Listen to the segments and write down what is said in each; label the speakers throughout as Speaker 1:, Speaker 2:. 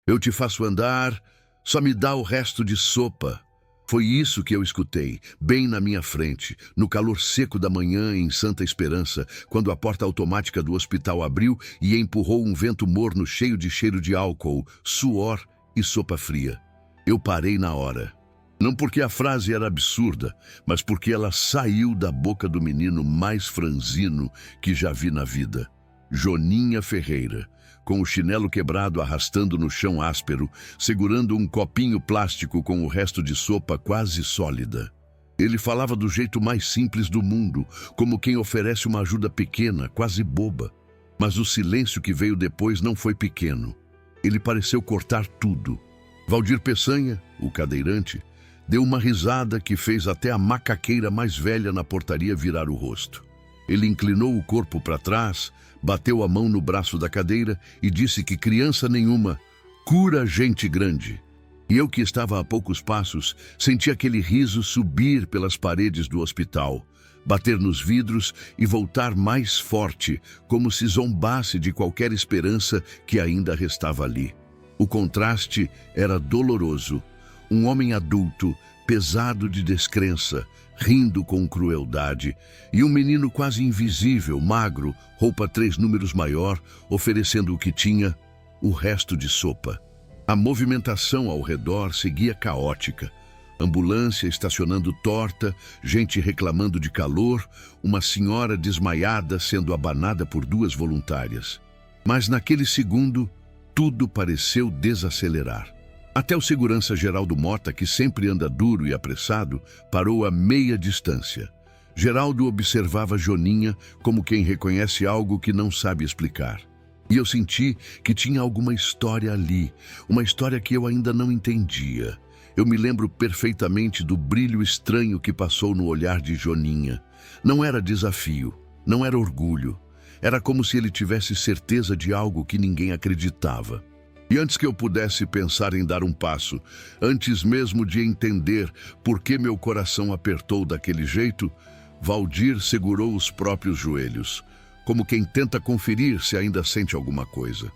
Speaker 1: Eu te faço andar, só me dá o resto de sopa. Foi isso que eu escutei, bem na minha frente, no calor seco da manhã em Santa Esperança, quando a porta automática do hospital abriu e empurrou um vento morno cheio de cheiro de álcool, suor e sopa fria. Eu parei na hora. Não porque a frase era absurda, mas porque ela saiu da boca do menino mais franzino que já vi na vida. Joninha Ferreira, com o chinelo quebrado arrastando no chão áspero, segurando um copinho plástico com o resto de sopa quase sólida. Ele falava do jeito mais simples do mundo, como quem oferece uma ajuda pequena, quase boba. Mas o silêncio que veio depois não foi pequeno. Ele pareceu cortar tudo. Valdir Peçanha, o cadeirante, deu uma risada que fez até a macaqueira mais velha na portaria virar o rosto. Ele inclinou o corpo para trás, bateu a mão no braço da cadeira e disse que criança nenhuma cura gente grande. E eu, que estava a poucos passos, senti aquele riso subir pelas paredes do hospital, bater nos vidros e voltar mais forte, como se zombasse de qualquer esperança que ainda restava ali. O contraste era doloroso. Um homem adulto, pesado de descrença, rindo com crueldade, e um menino quase invisível, magro, roupa 3 números maior, oferecendo o que tinha, o resto de sopa. A movimentação ao redor seguia caótica. Ambulância estacionando torta, gente reclamando de calor, uma senhora desmaiada sendo abanada por 2 voluntárias. Mas naquele segundo, tudo pareceu desacelerar. Até o segurança Geraldo Mota, que sempre anda duro e apressado, parou a meia distância. Geraldo observava Joninha como quem reconhece algo que não sabe explicar. E eu senti que tinha alguma história ali, uma história que eu ainda não entendia. Eu me lembro perfeitamente do brilho estranho que passou no olhar de Joninha. Não era desafio, não era orgulho. Era como se ele tivesse certeza de algo que ninguém acreditava. E antes que eu pudesse pensar em dar um passo, antes mesmo de entender por que meu coração apertou daquele jeito, Valdir segurou os próprios joelhos, como quem tenta conferir se ainda sente alguma coisa.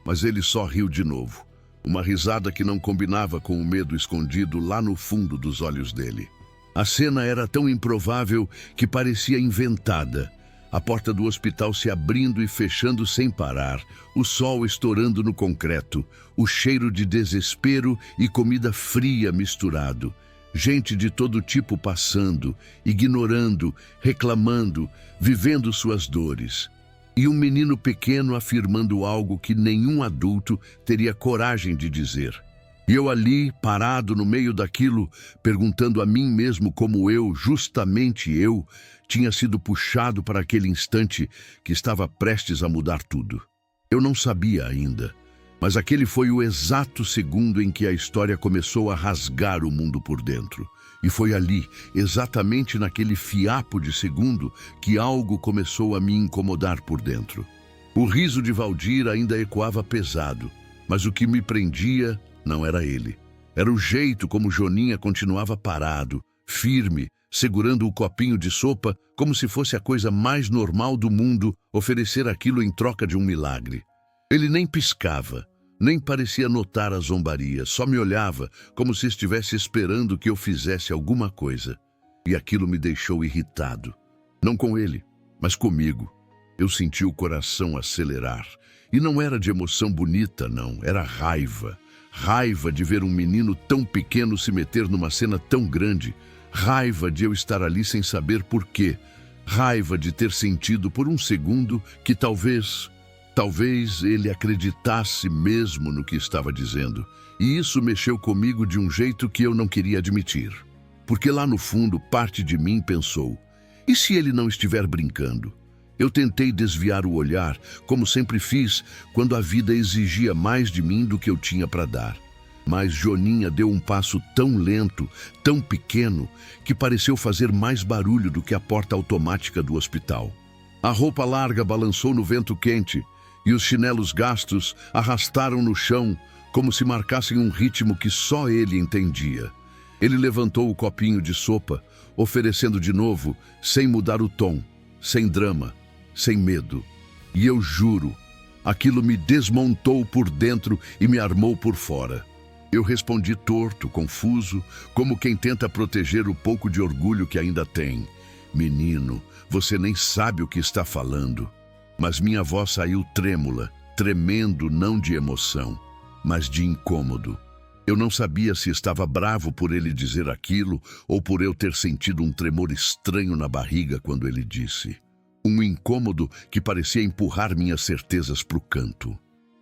Speaker 1: Mas ele só riu de novo, uma risada que não combinava com o medo escondido lá no fundo dos olhos dele. A cena era tão improvável que parecia inventada. A porta do hospital se abrindo e fechando sem parar, o sol estourando no concreto, o cheiro de desespero e comida fria misturado. Gente de todo tipo passando, ignorando, reclamando, vivendo suas dores. E um menino pequeno afirmando algo que nenhum adulto teria coragem de dizer. E eu ali, parado no meio daquilo, perguntando a mim mesmo como eu, justamente eu, tinha sido puxado para aquele instante que estava prestes a mudar tudo. Eu não sabia ainda, mas aquele foi o exato segundo em que a história começou a rasgar o mundo por dentro. E foi ali, exatamente naquele fiapo de segundo, que algo começou a me incomodar por dentro. O riso de Valdir ainda ecoava pesado, mas o que me prendia não era ele. Era o jeito como Joninha continuava parado, firme, segurando o copinho de sopa como se fosse a coisa mais normal do mundo oferecer aquilo em troca de um milagre. Ele nem piscava, nem parecia notar a zombaria, só me olhava como se estivesse esperando que eu fizesse alguma coisa. E aquilo me deixou irritado. Não com ele, mas comigo. Eu senti o coração acelerar. E não era de emoção bonita, não, era raiva. Raiva de ver um menino tão pequeno se meter numa cena tão grande. Raiva de eu estar ali sem saber por quê. Raiva de ter sentido por um segundo que talvez ele acreditasse mesmo no que estava dizendo. E isso mexeu comigo de um jeito que eu não queria admitir. Porque lá no fundo, parte de mim pensou, e se ele não estiver brincando? Eu tentei desviar o olhar, como sempre fiz, quando a vida exigia mais de mim do que eu tinha para dar. Mas Joninha deu um passo tão lento, tão pequeno, que pareceu fazer mais barulho do que a porta automática do hospital. A roupa larga balançou no vento quente e os chinelos gastos arrastaram no chão como se marcassem um ritmo que só ele entendia. Ele levantou o copinho de sopa, oferecendo de novo, sem mudar o tom, sem drama, sem medo. E eu juro, Aquilo me desmontou por dentro e me armou por fora. Eu respondi torto, confuso, como quem tenta proteger o pouco de orgulho que ainda tem. Menino, você nem sabe o que está falando. Mas minha voz saiu trêmula, tremendo não de emoção, mas de incômodo. Eu não sabia se estava bravo por ele dizer aquilo ou por eu ter sentido um tremor estranho na barriga quando ele disse. Um incômodo que parecia empurrar minhas certezas para o canto.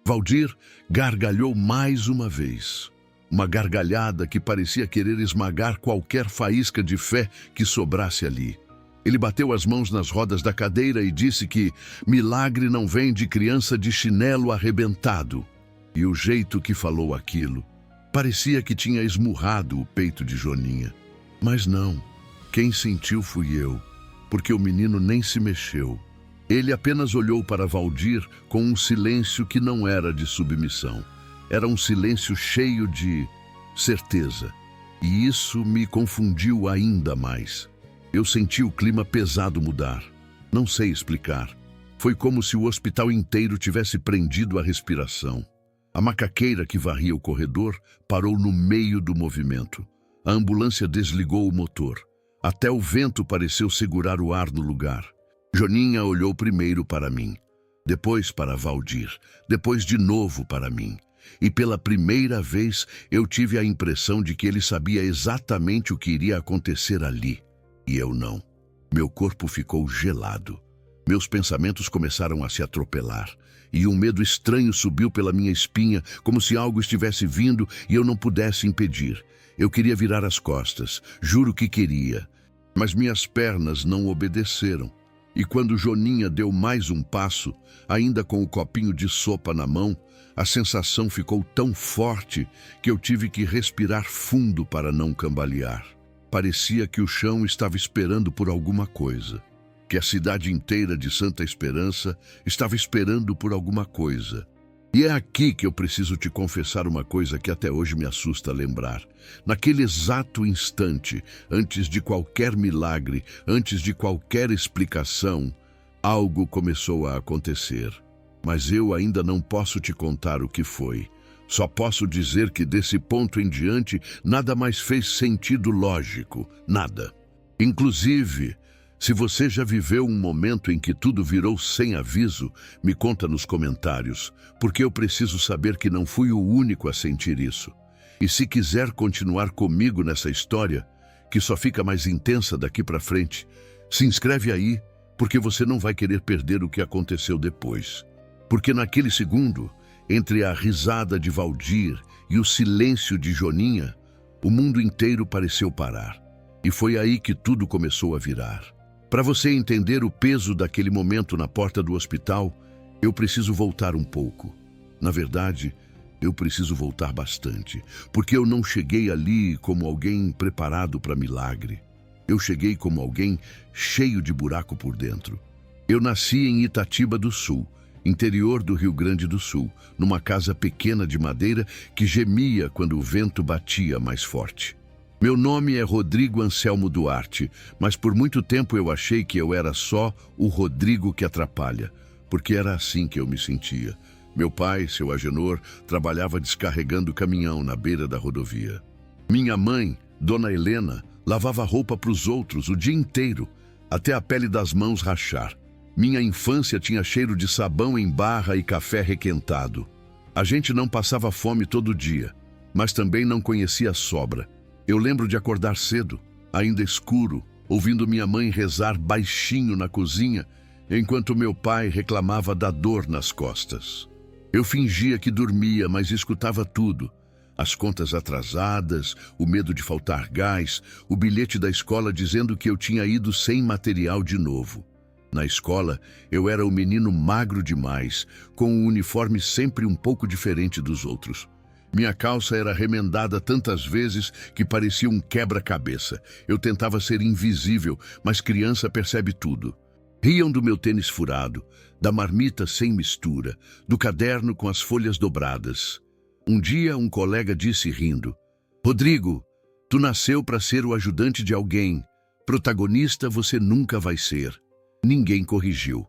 Speaker 1: Valdir gargalhou mais uma vez. Uma gargalhada que parecia querer esmagar qualquer faísca de fé que sobrasse ali. Ele bateu as mãos nas rodas da cadeira e disse que milagre não vem de criança de chinelo arrebentado. E o jeito que falou aquilo parecia que tinha esmurrado o peito de Joninha. Mas não, quem sentiu fui eu, porque o menino nem se mexeu. Ele apenas olhou para Valdir com um silêncio que não era de submissão. Era um silêncio cheio de certeza. E isso me confundiu ainda mais. Eu senti o clima pesado mudar. Não sei explicar. Foi como se o hospital inteiro tivesse prendido a respiração. A macaqueira que varria o corredor parou no meio do movimento. A ambulância desligou o motor. Até o vento pareceu segurar o ar no lugar. Joninha olhou primeiro para mim, depois para Valdir, depois de novo para mim. E pela primeira vez eu tive a impressão de que ele sabia exatamente o que iria acontecer ali. E eu não. Meu corpo ficou gelado. Meus pensamentos começaram a se atropelar. E um medo estranho subiu pela minha espinha, como se algo estivesse vindo e eu não pudesse impedir. Eu queria virar as costas, juro que queria. Mas minhas pernas não obedeceram. E quando Joninha deu mais um passo, ainda com o copinho de sopa na mão, a sensação ficou tão forte que eu tive que respirar fundo para não cambalear. Parecia que o chão estava esperando por alguma coisa. Que a cidade inteira de Santa Esperança estava esperando por alguma coisa. E é aqui que eu preciso te confessar uma coisa que até hoje me assusta lembrar. Naquele exato instante, antes de qualquer milagre, antes de qualquer explicação, algo começou a acontecer. Mas eu ainda não posso te contar o que foi. Só posso dizer que desse ponto em diante, nada mais fez sentido lógico. Nada. Inclusive, se você já viveu um momento em que tudo virou sem aviso, me conta nos comentários, porque eu preciso saber que não fui o único a sentir isso. E se quiser continuar comigo nessa história, que só fica mais intensa daqui para frente, se inscreve aí, porque você não vai querer perder o que aconteceu depois. Porque naquele segundo, entre a risada de Valdir e o silêncio de Joninha, o mundo inteiro pareceu parar. E foi aí que tudo começou a virar. Para você entender o peso daquele momento na porta do hospital, eu preciso voltar um pouco. Na verdade, eu preciso voltar bastante, porque eu não cheguei ali como alguém preparado para milagre. Eu cheguei como alguém cheio de buraco por dentro. Eu nasci em Itatiba do Sul, interior do Rio Grande do Sul, numa casa pequena de madeira que gemia quando o vento batia mais forte. Meu nome é Rodrigo Anselmo Duarte, mas por muito tempo eu achei que eu era só o Rodrigo que atrapalha, porque era assim que eu me sentia. Meu pai, seu Agenor, trabalhava descarregando caminhão na beira da rodovia. Minha mãe, Dona Helena, lavava roupa para os outros o dia inteiro, até a pele das mãos rachar. Minha infância tinha cheiro de sabão em barra e café requentado. A gente não passava fome todo dia, mas também não conhecia sobra. Eu lembro de acordar cedo, ainda escuro, ouvindo minha mãe rezar baixinho na cozinha, enquanto meu pai reclamava da dor nas costas. Eu fingia que dormia, mas escutava tudo. As contas atrasadas, o medo de faltar gás, o bilhete da escola dizendo que eu tinha ido sem material de novo. Na escola, eu era o menino magro demais, com um uniforme sempre um pouco diferente dos outros. Minha calça era remendada tantas vezes que parecia um quebra-cabeça. Eu tentava ser invisível, mas criança percebe tudo. Riam do meu tênis furado, da marmita sem mistura, do caderno com as folhas dobradas. Um dia um colega disse rindo: "Rodrigo, tu nasceu para ser o ajudante de alguém. Protagonista você nunca vai ser." Ninguém corrigiu.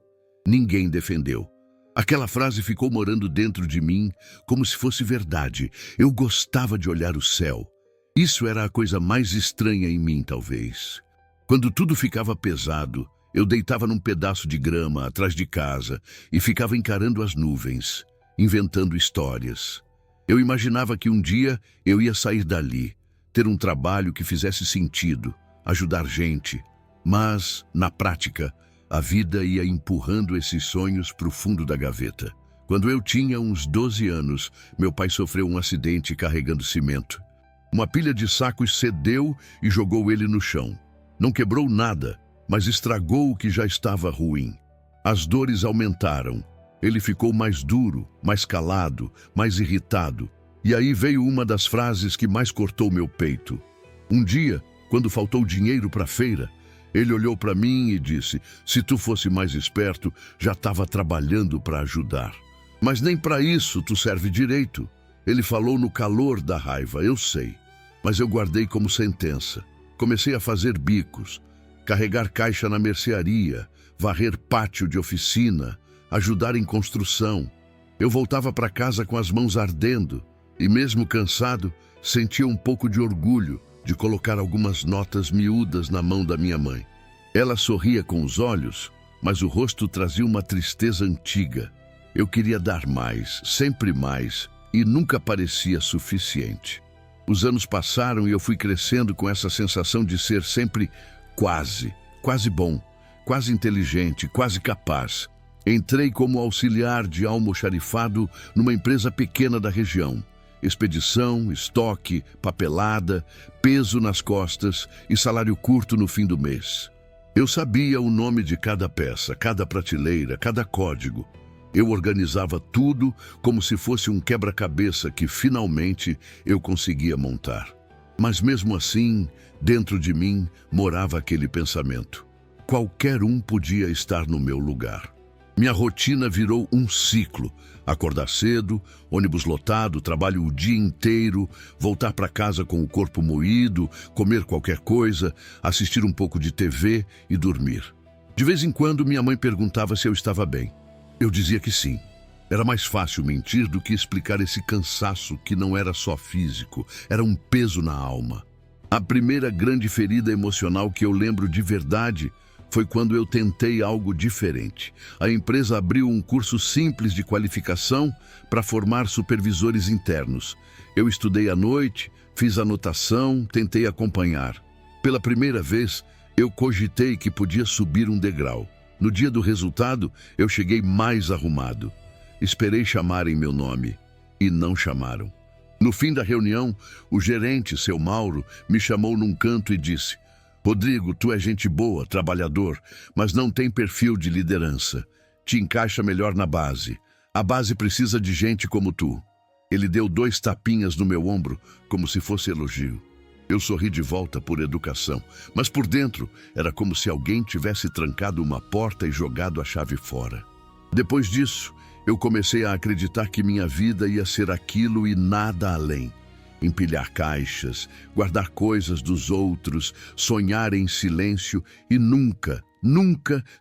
Speaker 1: Ninguém defendeu. Aquela frase ficou morando dentro de mim como se fosse verdade. Eu gostava de olhar o céu. Isso era a coisa mais estranha em mim, talvez. Quando tudo ficava pesado, eu deitava num pedaço de grama atrás de casa e ficava encarando as nuvens, inventando histórias. Eu imaginava que um dia eu ia sair dali, ter um trabalho que fizesse sentido, ajudar gente. Mas, na prática, a vida ia empurrando esses sonhos para o fundo da gaveta. Quando eu tinha uns 12 anos, meu pai sofreu um acidente carregando cimento. Uma pilha de sacos cedeu e jogou ele no chão. Não quebrou nada, mas estragou o que já estava ruim. As dores aumentaram. Ele ficou mais duro, mais calado, mais irritado. E aí veio uma das frases que mais cortou meu peito. Um dia, quando faltou dinheiro para a feira, ele olhou para mim e disse: "Se tu fosse mais esperto, já estava trabalhando para ajudar. Mas nem para isso tu serve direito." Ele falou no calor da raiva, eu sei. Mas eu guardei como sentença. Comecei a fazer bicos, carregar caixa na mercearia, varrer pátio de oficina, ajudar em construção. Eu voltava para casa com as mãos ardendo e, mesmo cansado, sentia um pouco de orgulho de colocar algumas notas miúdas na mão da minha mãe. Ela sorria com os olhos, mas o rosto trazia uma tristeza antiga. Eu queria dar mais, sempre mais, e nunca parecia suficiente. Os anos passaram e eu fui crescendo com essa sensação de ser sempre quase bom, quase inteligente, quase capaz. Entrei como auxiliar de almoxarifado numa empresa pequena da região. Expedição, estoque, papelada, peso nas costas e salário curto no fim do mês. Eu sabia o nome de cada peça, cada prateleira, cada código. Eu organizava tudo como se fosse um quebra-cabeça que finalmente eu conseguia montar. Mas mesmo assim, dentro de mim morava aquele pensamento: qualquer um podia estar no meu lugar. Minha rotina virou um ciclo. Acordar cedo, ônibus lotado, trabalho o dia inteiro, voltar para casa com o corpo moído, comer qualquer coisa, assistir um pouco de TV e dormir. De vez em quando, minha mãe perguntava se eu estava bem. Eu dizia que sim. Era mais fácil mentir do que explicar esse cansaço que não era só físico, era um peso na alma. A primeira grande ferida emocional que eu lembro de verdade foi quando eu tentei algo diferente. A empresa abriu um curso simples de qualificação para formar supervisores internos. Eu estudei à noite, fiz anotação, tentei acompanhar. Pela primeira vez, eu cogitei que podia subir um degrau. No dia do resultado, eu cheguei mais arrumado. Esperei chamarem meu nome e não chamaram. No fim da reunião, o gerente, seu Mauro, me chamou num canto e disse: "Rodrigo, tu é gente boa, trabalhador, mas não tem perfil de liderança. Te encaixa melhor na base. A base precisa de gente como tu." Ele deu 2 tapinhas no meu ombro, como se fosse elogio. Eu sorri de volta por educação, mas por dentro era como se alguém tivesse trancado uma porta e jogado a chave fora. Depois disso, eu comecei a acreditar que minha vida ia ser aquilo e nada além. Empilhar caixas, guardar coisas dos outros, sonhar em silêncio e nunca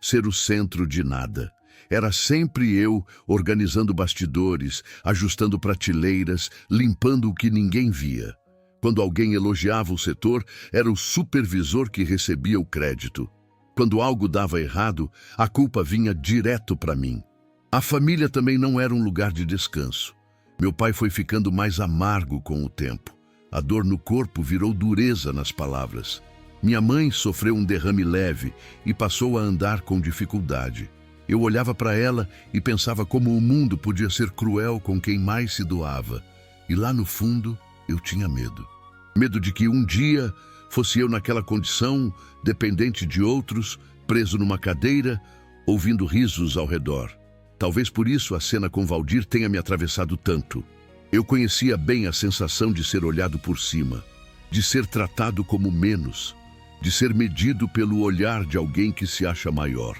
Speaker 1: ser o centro de nada. Era sempre eu organizando bastidores, ajustando prateleiras, limpando o que ninguém via. Quando alguém elogiava o setor, era o supervisor que recebia o crédito. Quando algo dava errado, a culpa vinha direto para mim. A família também não era um lugar de descanso. Meu pai foi ficando mais amargo com o tempo. A dor no corpo virou dureza nas palavras. Minha mãe sofreu um derrame leve e passou a andar com dificuldade. Eu olhava para ela e pensava como o mundo podia ser cruel com quem mais se doava. E lá no fundo, eu tinha medo. Medo de que um dia fosse eu naquela condição, dependente de outros, preso numa cadeira, ouvindo risos ao redor. Talvez por isso a cena com Valdir tenha me atravessado tanto. Eu conhecia bem a sensação de ser olhado por cima, de ser tratado como menos, de ser medido pelo olhar de alguém que se acha maior.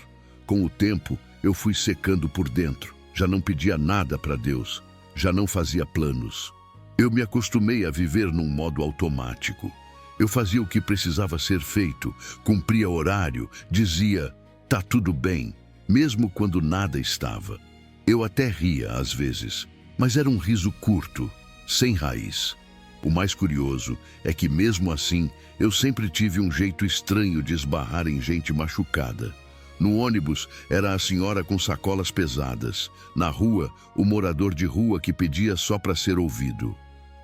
Speaker 1: Com o tempo, eu fui secando por dentro. Já não pedia nada para Deus, já não fazia planos. Eu me acostumei a viver num modo automático. Eu fazia o que precisava ser feito, cumpria horário, dizia: "Tá tudo bem", mesmo quando nada estava. Eu até ria às vezes, mas era um riso curto, sem raiz. O mais curioso é que, mesmo assim, eu sempre tive um jeito estranho de esbarrar em gente machucada. No ônibus, era a senhora com sacolas pesadas. Na rua, o morador de rua que pedia só para ser ouvido.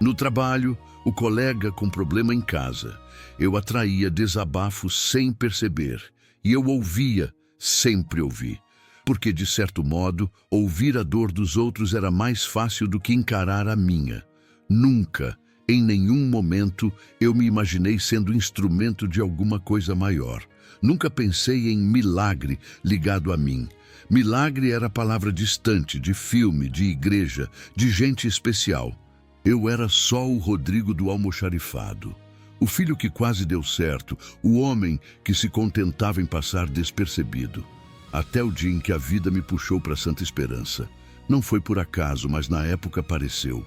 Speaker 1: No trabalho, o colega com problema em casa. Eu atraía desabafo sem perceber. E eu ouvia, sempre ouvi. Porque, de certo modo, ouvir a dor dos outros era mais fácil do que encarar a minha. Nunca, em nenhum momento, eu me imaginei sendo instrumento de alguma coisa maior. Nunca pensei em milagre ligado a mim. Milagre era palavra distante, de filme, de igreja, de gente especial. Eu era só o Rodrigo do almoxarifado. O filho que quase deu certo, o homem que se contentava em passar despercebido. Até o dia em que a vida me puxou para Santa Esperança. Não foi por acaso, mas na época pareceu.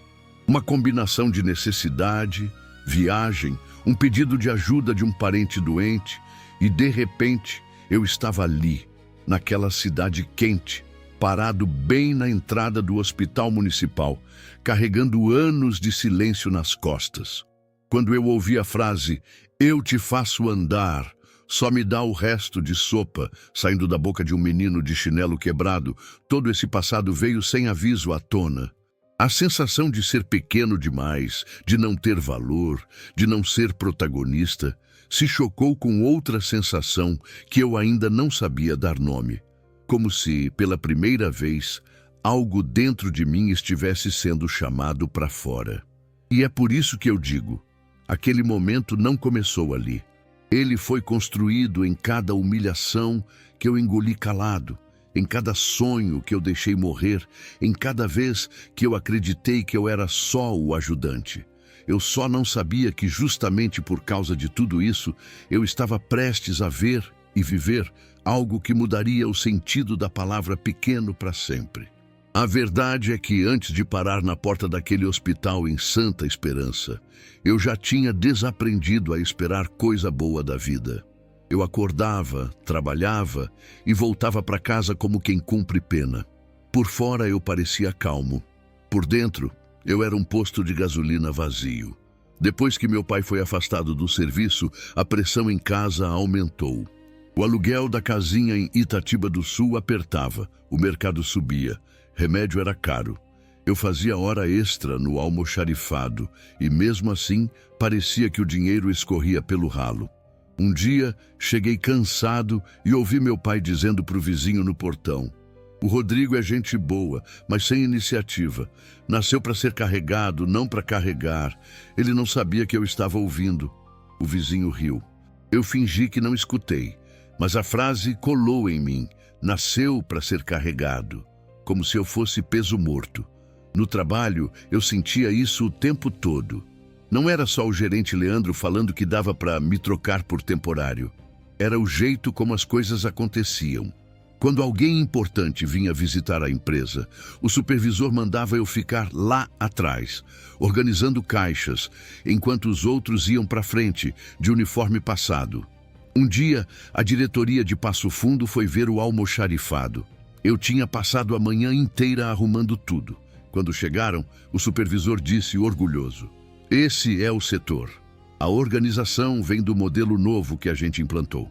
Speaker 1: Uma combinação de necessidade, viagem, um pedido de ajuda de um parente doente e, de repente, eu estava ali, naquela cidade quente, parado bem na entrada do hospital municipal, carregando anos de silêncio nas costas. Quando eu ouvi a frase, "Eu te faço andar, só me dá o resto de sopa", saindo da boca de um menino de chinelo quebrado, todo esse passado veio sem aviso à tona. A sensação de ser pequeno demais, de não ter valor, de não ser protagonista, se chocou com outra sensação que eu ainda não sabia dar nome. Como se, pela primeira vez, algo dentro de mim estivesse sendo chamado para fora. E é por isso que eu digo, aquele momento não começou ali. Ele foi construído em cada humilhação que eu engoli calado, em cada sonho que eu deixei morrer, em cada vez que eu acreditei que eu era só o ajudante. Eu só não sabia que justamente por causa de tudo isso, eu estava prestes a ver e viver algo que mudaria o sentido da palavra pequeno para sempre. A verdade é que antes de parar na porta daquele hospital em Santa Esperança, eu já tinha desaprendido a esperar coisa boa da vida. Eu acordava, trabalhava e voltava para casa como quem cumpre pena. Por fora eu parecia calmo. Por dentro, eu era um posto de gasolina vazio. Depois que meu pai foi afastado do serviço, a pressão em casa aumentou. O aluguel da casinha em Itatiba do Sul apertava, o mercado subia, remédio era caro. Eu fazia hora extra no almoxarifado e, mesmo assim, parecia que o dinheiro escorria pelo ralo. Um dia, cheguei cansado e ouvi meu pai dizendo para o vizinho no portão: "O Rodrigo é gente boa, mas sem iniciativa. Nasceu para ser carregado, não para carregar." Ele não sabia que eu estava ouvindo. O vizinho riu. Eu fingi que não escutei, mas a frase colou em mim. Nasceu para ser carregado, como se eu fosse peso morto. No trabalho, eu sentia isso o tempo todo. Não era só o gerente Leandro falando que dava para me trocar por temporário. Era o jeito como as coisas aconteciam. Quando alguém importante vinha visitar a empresa, o supervisor mandava eu ficar lá atrás, organizando caixas, enquanto os outros iam para frente, de uniforme passado. Um dia, a diretoria de Passo Fundo foi ver o almoxarifado. Eu tinha passado a manhã inteira arrumando tudo. Quando chegaram, o supervisor disse orgulhoso: "Esse é o setor. A organização vem do modelo novo que a gente implantou."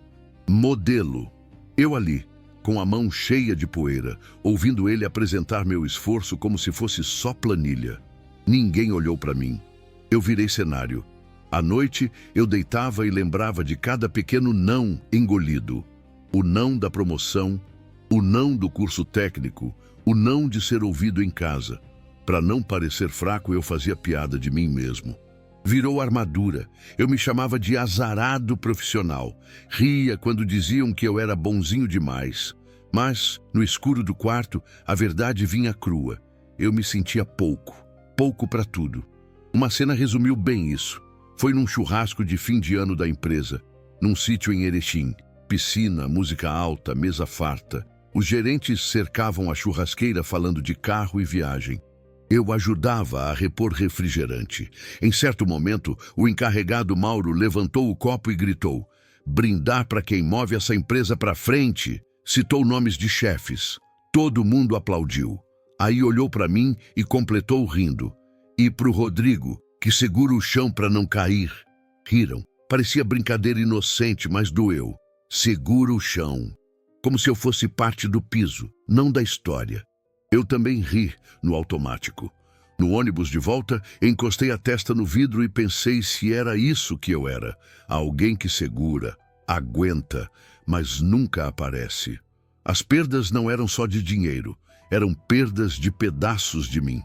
Speaker 1: Modelo. Eu ali, com a mão cheia de poeira, ouvindo ele apresentar meu esforço como se fosse só planilha. Ninguém olhou para mim. Eu virei cenário. À noite, eu deitava e lembrava de cada pequeno não engolido. O não da promoção, o não do curso técnico, o não de ser ouvido em casa. Para não parecer fraco, eu fazia piada de mim mesmo. Virou armadura. Eu me chamava de azarado profissional. Ria quando diziam que eu era bonzinho demais. Mas, no escuro do quarto, a verdade vinha crua. Eu me sentia pouco para tudo. Uma cena resumiu bem isso. Foi num churrasco de fim de ano da empresa, num sítio em Erechim. Piscina, música alta, mesa farta. Os gerentes cercavam a churrasqueira falando de carro e viagem. Eu ajudava a repor refrigerante. Em certo momento, o encarregado Mauro levantou o copo e gritou: "Brindar para quem move essa empresa para frente." Citou nomes de chefes. Todo mundo aplaudiu. Aí olhou para mim e completou rindo. E para o Rodrigo, que segura o chão para não cair. Riram. Parecia brincadeira inocente, mas doeu. Segura o chão. Como se eu fosse parte do piso, não da história. Eu também ri no automático. No ônibus de volta, encostei a testa no vidro e pensei se era isso que eu era. Alguém que segura, aguenta, mas nunca aparece. As perdas não eram só de dinheiro, eram perdas de pedaços de mim.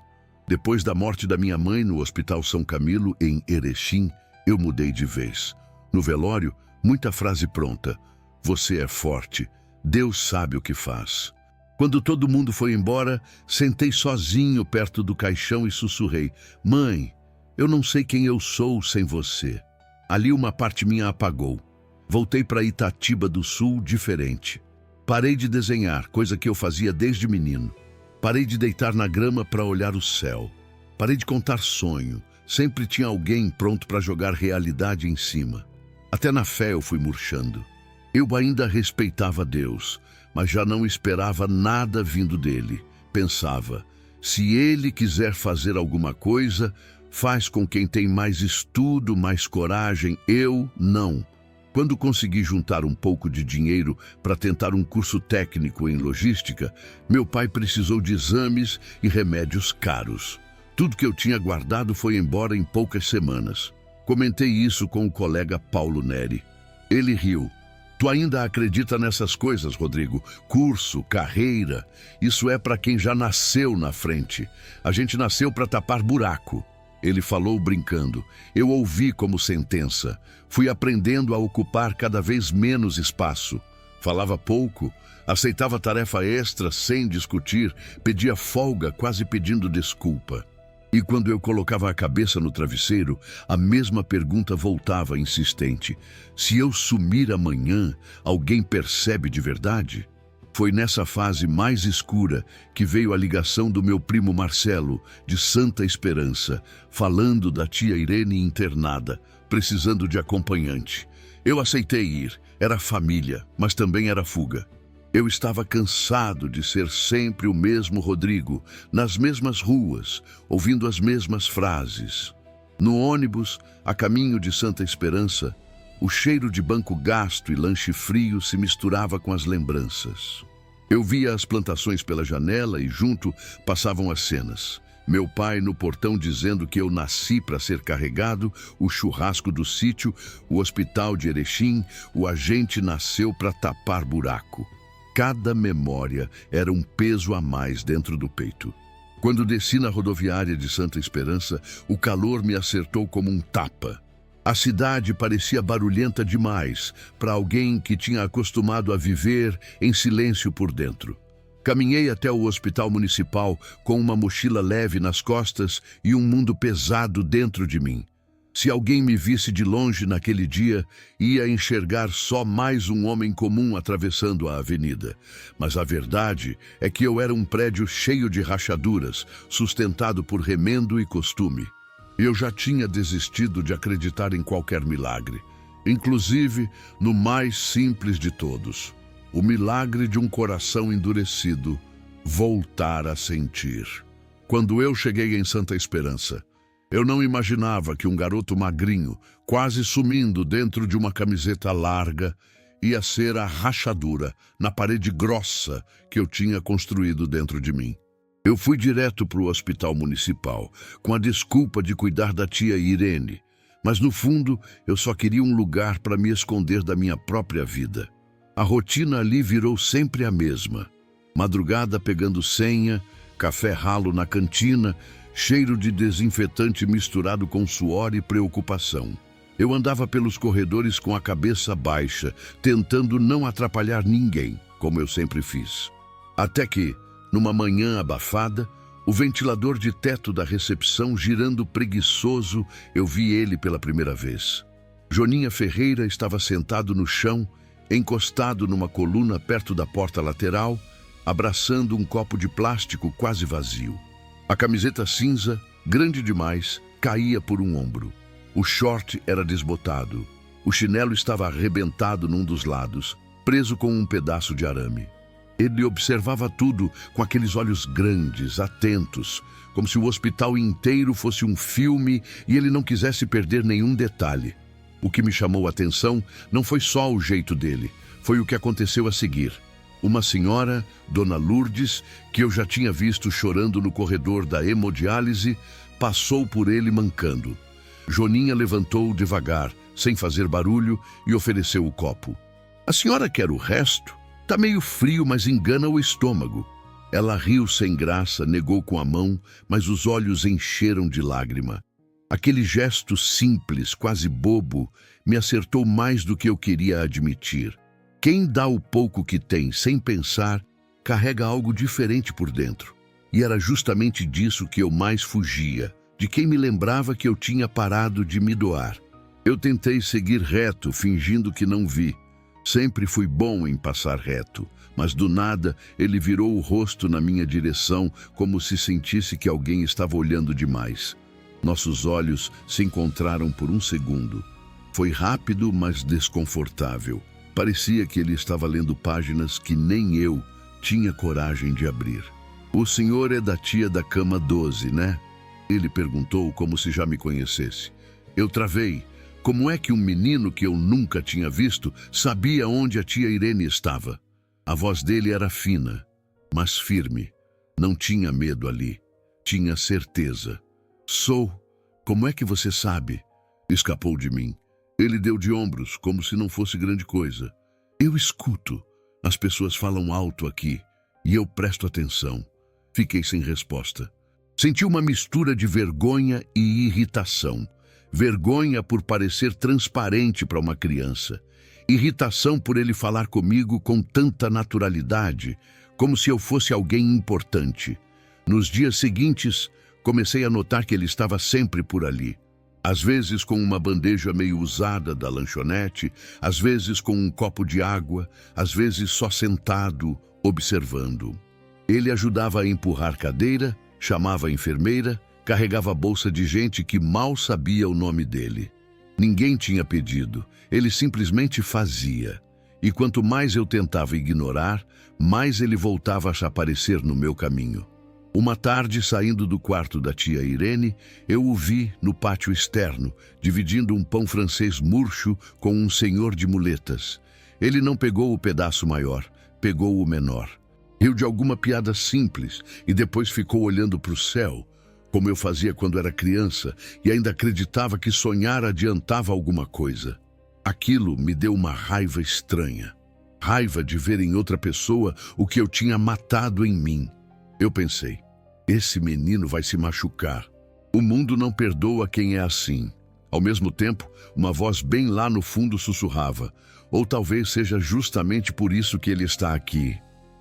Speaker 1: Depois da morte da minha mãe no Hospital São Camilo, em Erechim, eu mudei de vez. No velório, muita frase pronta. Você é forte, Deus sabe o que faz. Quando todo mundo foi embora, sentei sozinho perto do caixão e sussurrei. Mãe, eu não sei quem eu sou sem você. Ali uma parte minha apagou. Voltei para Itatiba do Sul diferente. Parei de desenhar, coisa que eu fazia desde menino. Parei de deitar na grama para olhar o céu. Parei de contar sonho. Sempre tinha alguém pronto para jogar realidade em cima. Até na fé eu fui murchando. Eu ainda respeitava Deus, mas já não esperava nada vindo dele. Pensava, se ele quiser fazer alguma coisa, faz com quem tem mais estudo, mais coragem, eu não. Quando consegui juntar um pouco de dinheiro para tentar um curso técnico em logística, meu pai precisou de exames e remédios caros. Tudo que eu tinha guardado foi embora em poucas semanas. Comentei isso com o colega Paulo Neri. Ele riu. Tu ainda acredita nessas coisas, Rodrigo? Curso, carreira, isso é para quem já nasceu na frente. A gente nasceu para tapar buraco. Ele falou brincando. Eu ouvi como sentença. Fui aprendendo a ocupar cada vez menos espaço. Falava pouco, aceitava tarefa extra sem discutir, pedia folga quase pedindo desculpa. E quando eu colocava a cabeça no travesseiro, a mesma pergunta voltava insistente. Se eu sumir amanhã, alguém percebe de verdade? Foi nessa fase mais escura que veio a ligação do meu primo Marcelo, de Santa Esperança, falando da tia Irene internada, precisando de acompanhante. Eu aceitei ir, era família, mas também era fuga. Eu estava cansado de ser sempre o mesmo Rodrigo, nas mesmas ruas, ouvindo as mesmas frases. No ônibus, a caminho de Santa Esperança, o cheiro de banco gasto e lanche frio se misturava com as lembranças. Eu via as plantações pela janela e junto passavam as cenas. Meu pai no portão dizendo que eu nasci para ser carregado, o churrasco do sítio, o hospital de Erechim, o agente nasceu para tapar buraco. Cada memória era um peso a mais dentro do peito. Quando desci na rodoviária de Santa Esperança, o calor me acertou como um tapa. A cidade parecia barulhenta demais para alguém que tinha acostumado a viver em silêncio por dentro. Caminhei até o hospital municipal com uma mochila leve nas costas e um mundo pesado dentro de mim. Se alguém me visse de longe naquele dia, ia enxergar só mais um homem comum atravessando a avenida. Mas a verdade é que eu era um prédio cheio de rachaduras, sustentado por remendo e costume. Eu já tinha desistido de acreditar em qualquer milagre, inclusive no mais simples de todos. O milagre de um coração endurecido voltar a sentir. Quando eu cheguei em Santa Esperança, eu não imaginava que um garoto magrinho, quase sumindo dentro de uma camiseta larga, ia ser a rachadura na parede grossa que eu tinha construído dentro de mim. Eu fui direto para o hospital municipal, com a desculpa de cuidar da tia Irene, mas no fundo eu só queria um lugar para me esconder da minha própria vida. A rotina ali virou sempre a mesma. Madrugada pegando senha, café ralo na cantina, cheiro de desinfetante misturado com suor e preocupação. Eu andava pelos corredores com a cabeça baixa, tentando não atrapalhar ninguém, como eu sempre fiz. Até que, numa manhã abafada, o ventilador de teto da recepção girando preguiçoso, eu vi ele pela primeira vez. Joninha Ferreira estava sentado no chão, encostado numa coluna perto da porta lateral, abraçando um copo de plástico quase vazio. A camiseta cinza, grande demais, caía por um ombro. O short era desbotado. O chinelo estava arrebentado num dos lados, preso com um pedaço de arame. Ele observava tudo com aqueles olhos grandes, atentos, como se o hospital inteiro fosse um filme e ele não quisesse perder nenhum detalhe. O que me chamou a atenção não foi só o jeito dele, foi o que aconteceu a seguir. Uma senhora, Dona Lourdes, que eu já tinha visto chorando no corredor da hemodiálise, passou por ele mancando. Joninha levantou devagar, sem fazer barulho, e ofereceu o copo. "A senhora quer o resto? Tá meio frio, mas engana o estômago." Ela riu sem graça, negou com a mão, mas os olhos encheram de lágrima. Aquele gesto simples, quase bobo, me acertou mais do que eu queria admitir. Quem dá o pouco que tem sem pensar, carrega algo diferente por dentro. E era justamente disso que eu mais fugia, de quem me lembrava que eu tinha parado de me doar. Eu tentei seguir reto, fingindo que não vi. Sempre fui bom em passar reto, mas do nada ele virou o rosto na minha direção, como se sentisse que alguém estava olhando demais. Nossos olhos se encontraram por um segundo. Foi rápido, mas desconfortável. Parecia que ele estava lendo páginas que nem eu tinha coragem de abrir. "O senhor é da tia da cama 12, né?" Ele perguntou como se já me conhecesse. Eu travei. Como é que um menino que eu nunca tinha visto sabia onde a tia Irene estava? A voz dele era fina, mas firme. Não tinha medo ali. Tinha certeza. "Sou. Como é que você sabe?" Escapou de mim. Ele deu de ombros, como se não fosse grande coisa. "Eu escuto. As pessoas falam alto aqui, e eu presto atenção." Fiquei sem resposta. Senti uma mistura de vergonha e irritação. Vergonha por parecer transparente para uma criança. Irritação por ele falar comigo com tanta naturalidade, como se eu fosse alguém importante. Nos dias seguintes, comecei a notar que ele estava sempre por ali. Às vezes com uma bandeja meio usada da lanchonete, às vezes com um copo de água, às vezes só sentado, observando. Ele ajudava a empurrar cadeira, chamava a enfermeira, carregava a bolsa de gente que mal sabia o nome dele. Ninguém tinha pedido, ele simplesmente fazia. E quanto mais eu tentava ignorar, mais ele voltava a aparecer no meu caminho. Uma tarde, saindo do quarto da tia Irene, eu o vi no pátio externo, dividindo um pão francês murcho com um senhor de muletas. Ele não pegou o pedaço maior, pegou o menor. Riu de alguma piada simples e depois ficou olhando para o céu, como eu fazia quando era criança e ainda acreditava que sonhar adiantava alguma coisa. Aquilo me deu uma raiva estranha. Raiva de ver em outra pessoa o que eu tinha matado em mim. Eu pensei, esse menino vai se machucar. O mundo não perdoa quem é assim. Ao mesmo tempo, uma voz bem lá no fundo sussurrava, ou talvez seja justamente por isso que ele está aqui.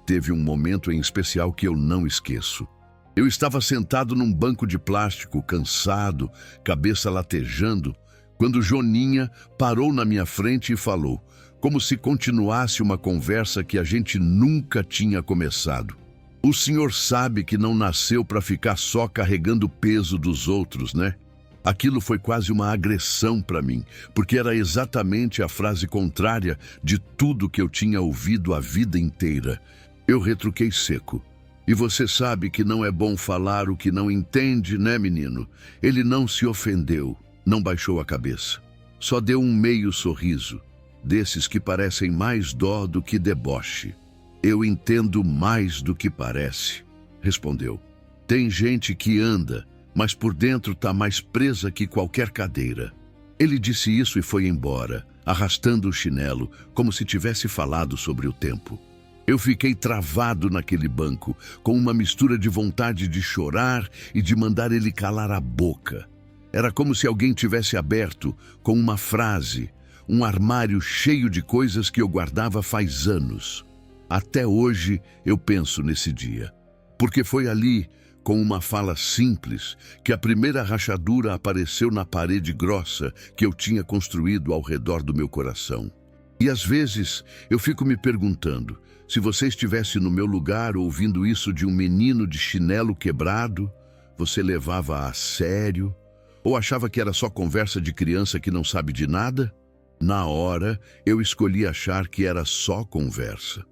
Speaker 1: Teve um momento em especial que eu não esqueço. Eu estava sentado num banco de plástico, cansado, cabeça latejando, quando Joninha parou na minha frente e falou, como se continuasse uma conversa que a gente nunca tinha começado. "O senhor sabe que não nasceu para ficar só carregando o peso dos outros, né?" Aquilo foi quase uma agressão para mim, porque era exatamente a frase contrária de tudo que eu tinha ouvido a vida inteira. Eu retruquei seco. "E você sabe que não é bom falar o que não entende, né, menino?" Ele não se ofendeu, não baixou a cabeça. Só deu um meio sorriso, desses que parecem mais dó do que deboche. "Eu entendo mais do que parece", respondeu. "Tem gente que anda, mas por dentro tá mais presa que qualquer cadeira." Ele disse isso e foi embora, arrastando o chinelo, como se tivesse falado sobre o tempo. Eu fiquei travado naquele banco, com uma mistura de vontade de chorar e de mandar ele calar a boca. Era como se alguém tivesse aberto, com uma frase, um armário cheio de coisas que eu guardava faz anos. Até hoje eu penso nesse dia, porque foi ali, com uma fala simples, que a primeira rachadura apareceu na parede grossa que eu tinha construído ao redor do meu coração. E às vezes eu fico me perguntando, se você estivesse no meu lugar ouvindo isso de um menino de chinelo quebrado, você levava a sério? Ou achava que era só conversa de criança que não sabe de nada? Na hora, eu escolhi achar que era só conversa.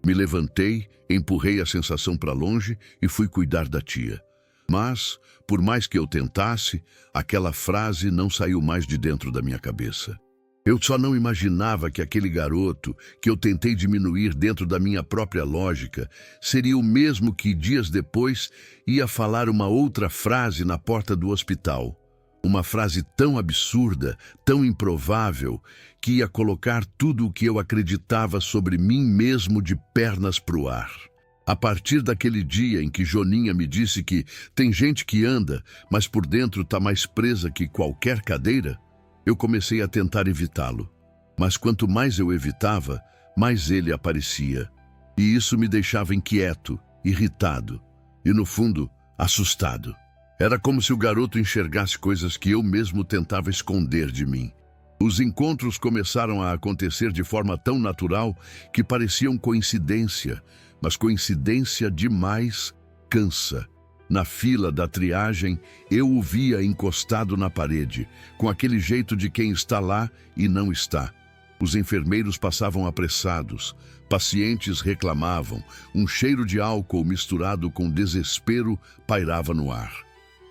Speaker 1: Me levantei, empurrei a sensação para longe e fui cuidar da tia. Mas, por mais que eu tentasse, aquela frase não saiu mais de dentro da minha cabeça. Eu só não imaginava que aquele garoto, que eu tentei diminuir dentro da minha própria lógica, seria o mesmo que, dias depois, ia falar uma outra frase na porta do hospital. Uma frase tão absurda, tão improvável, que ia colocar tudo o que eu acreditava sobre mim mesmo de pernas pro ar. A partir daquele dia em que Joninha me disse que tem gente que anda, mas por dentro tá mais presa que qualquer cadeira, eu comecei a tentar evitá-lo. Mas quanto mais eu evitava, mais ele aparecia. E isso me deixava inquieto, irritado e, no fundo, assustado. Era como se o garoto enxergasse coisas que eu mesmo tentava esconder de mim. Os encontros começaram a acontecer de forma tão natural que pareciam coincidência, mas coincidência demais cansa. Na fila da triagem, eu o via encostado na parede, com aquele jeito de quem está lá e não está. Os enfermeiros passavam apressados, pacientes reclamavam, um cheiro de álcool misturado com desespero pairava no ar.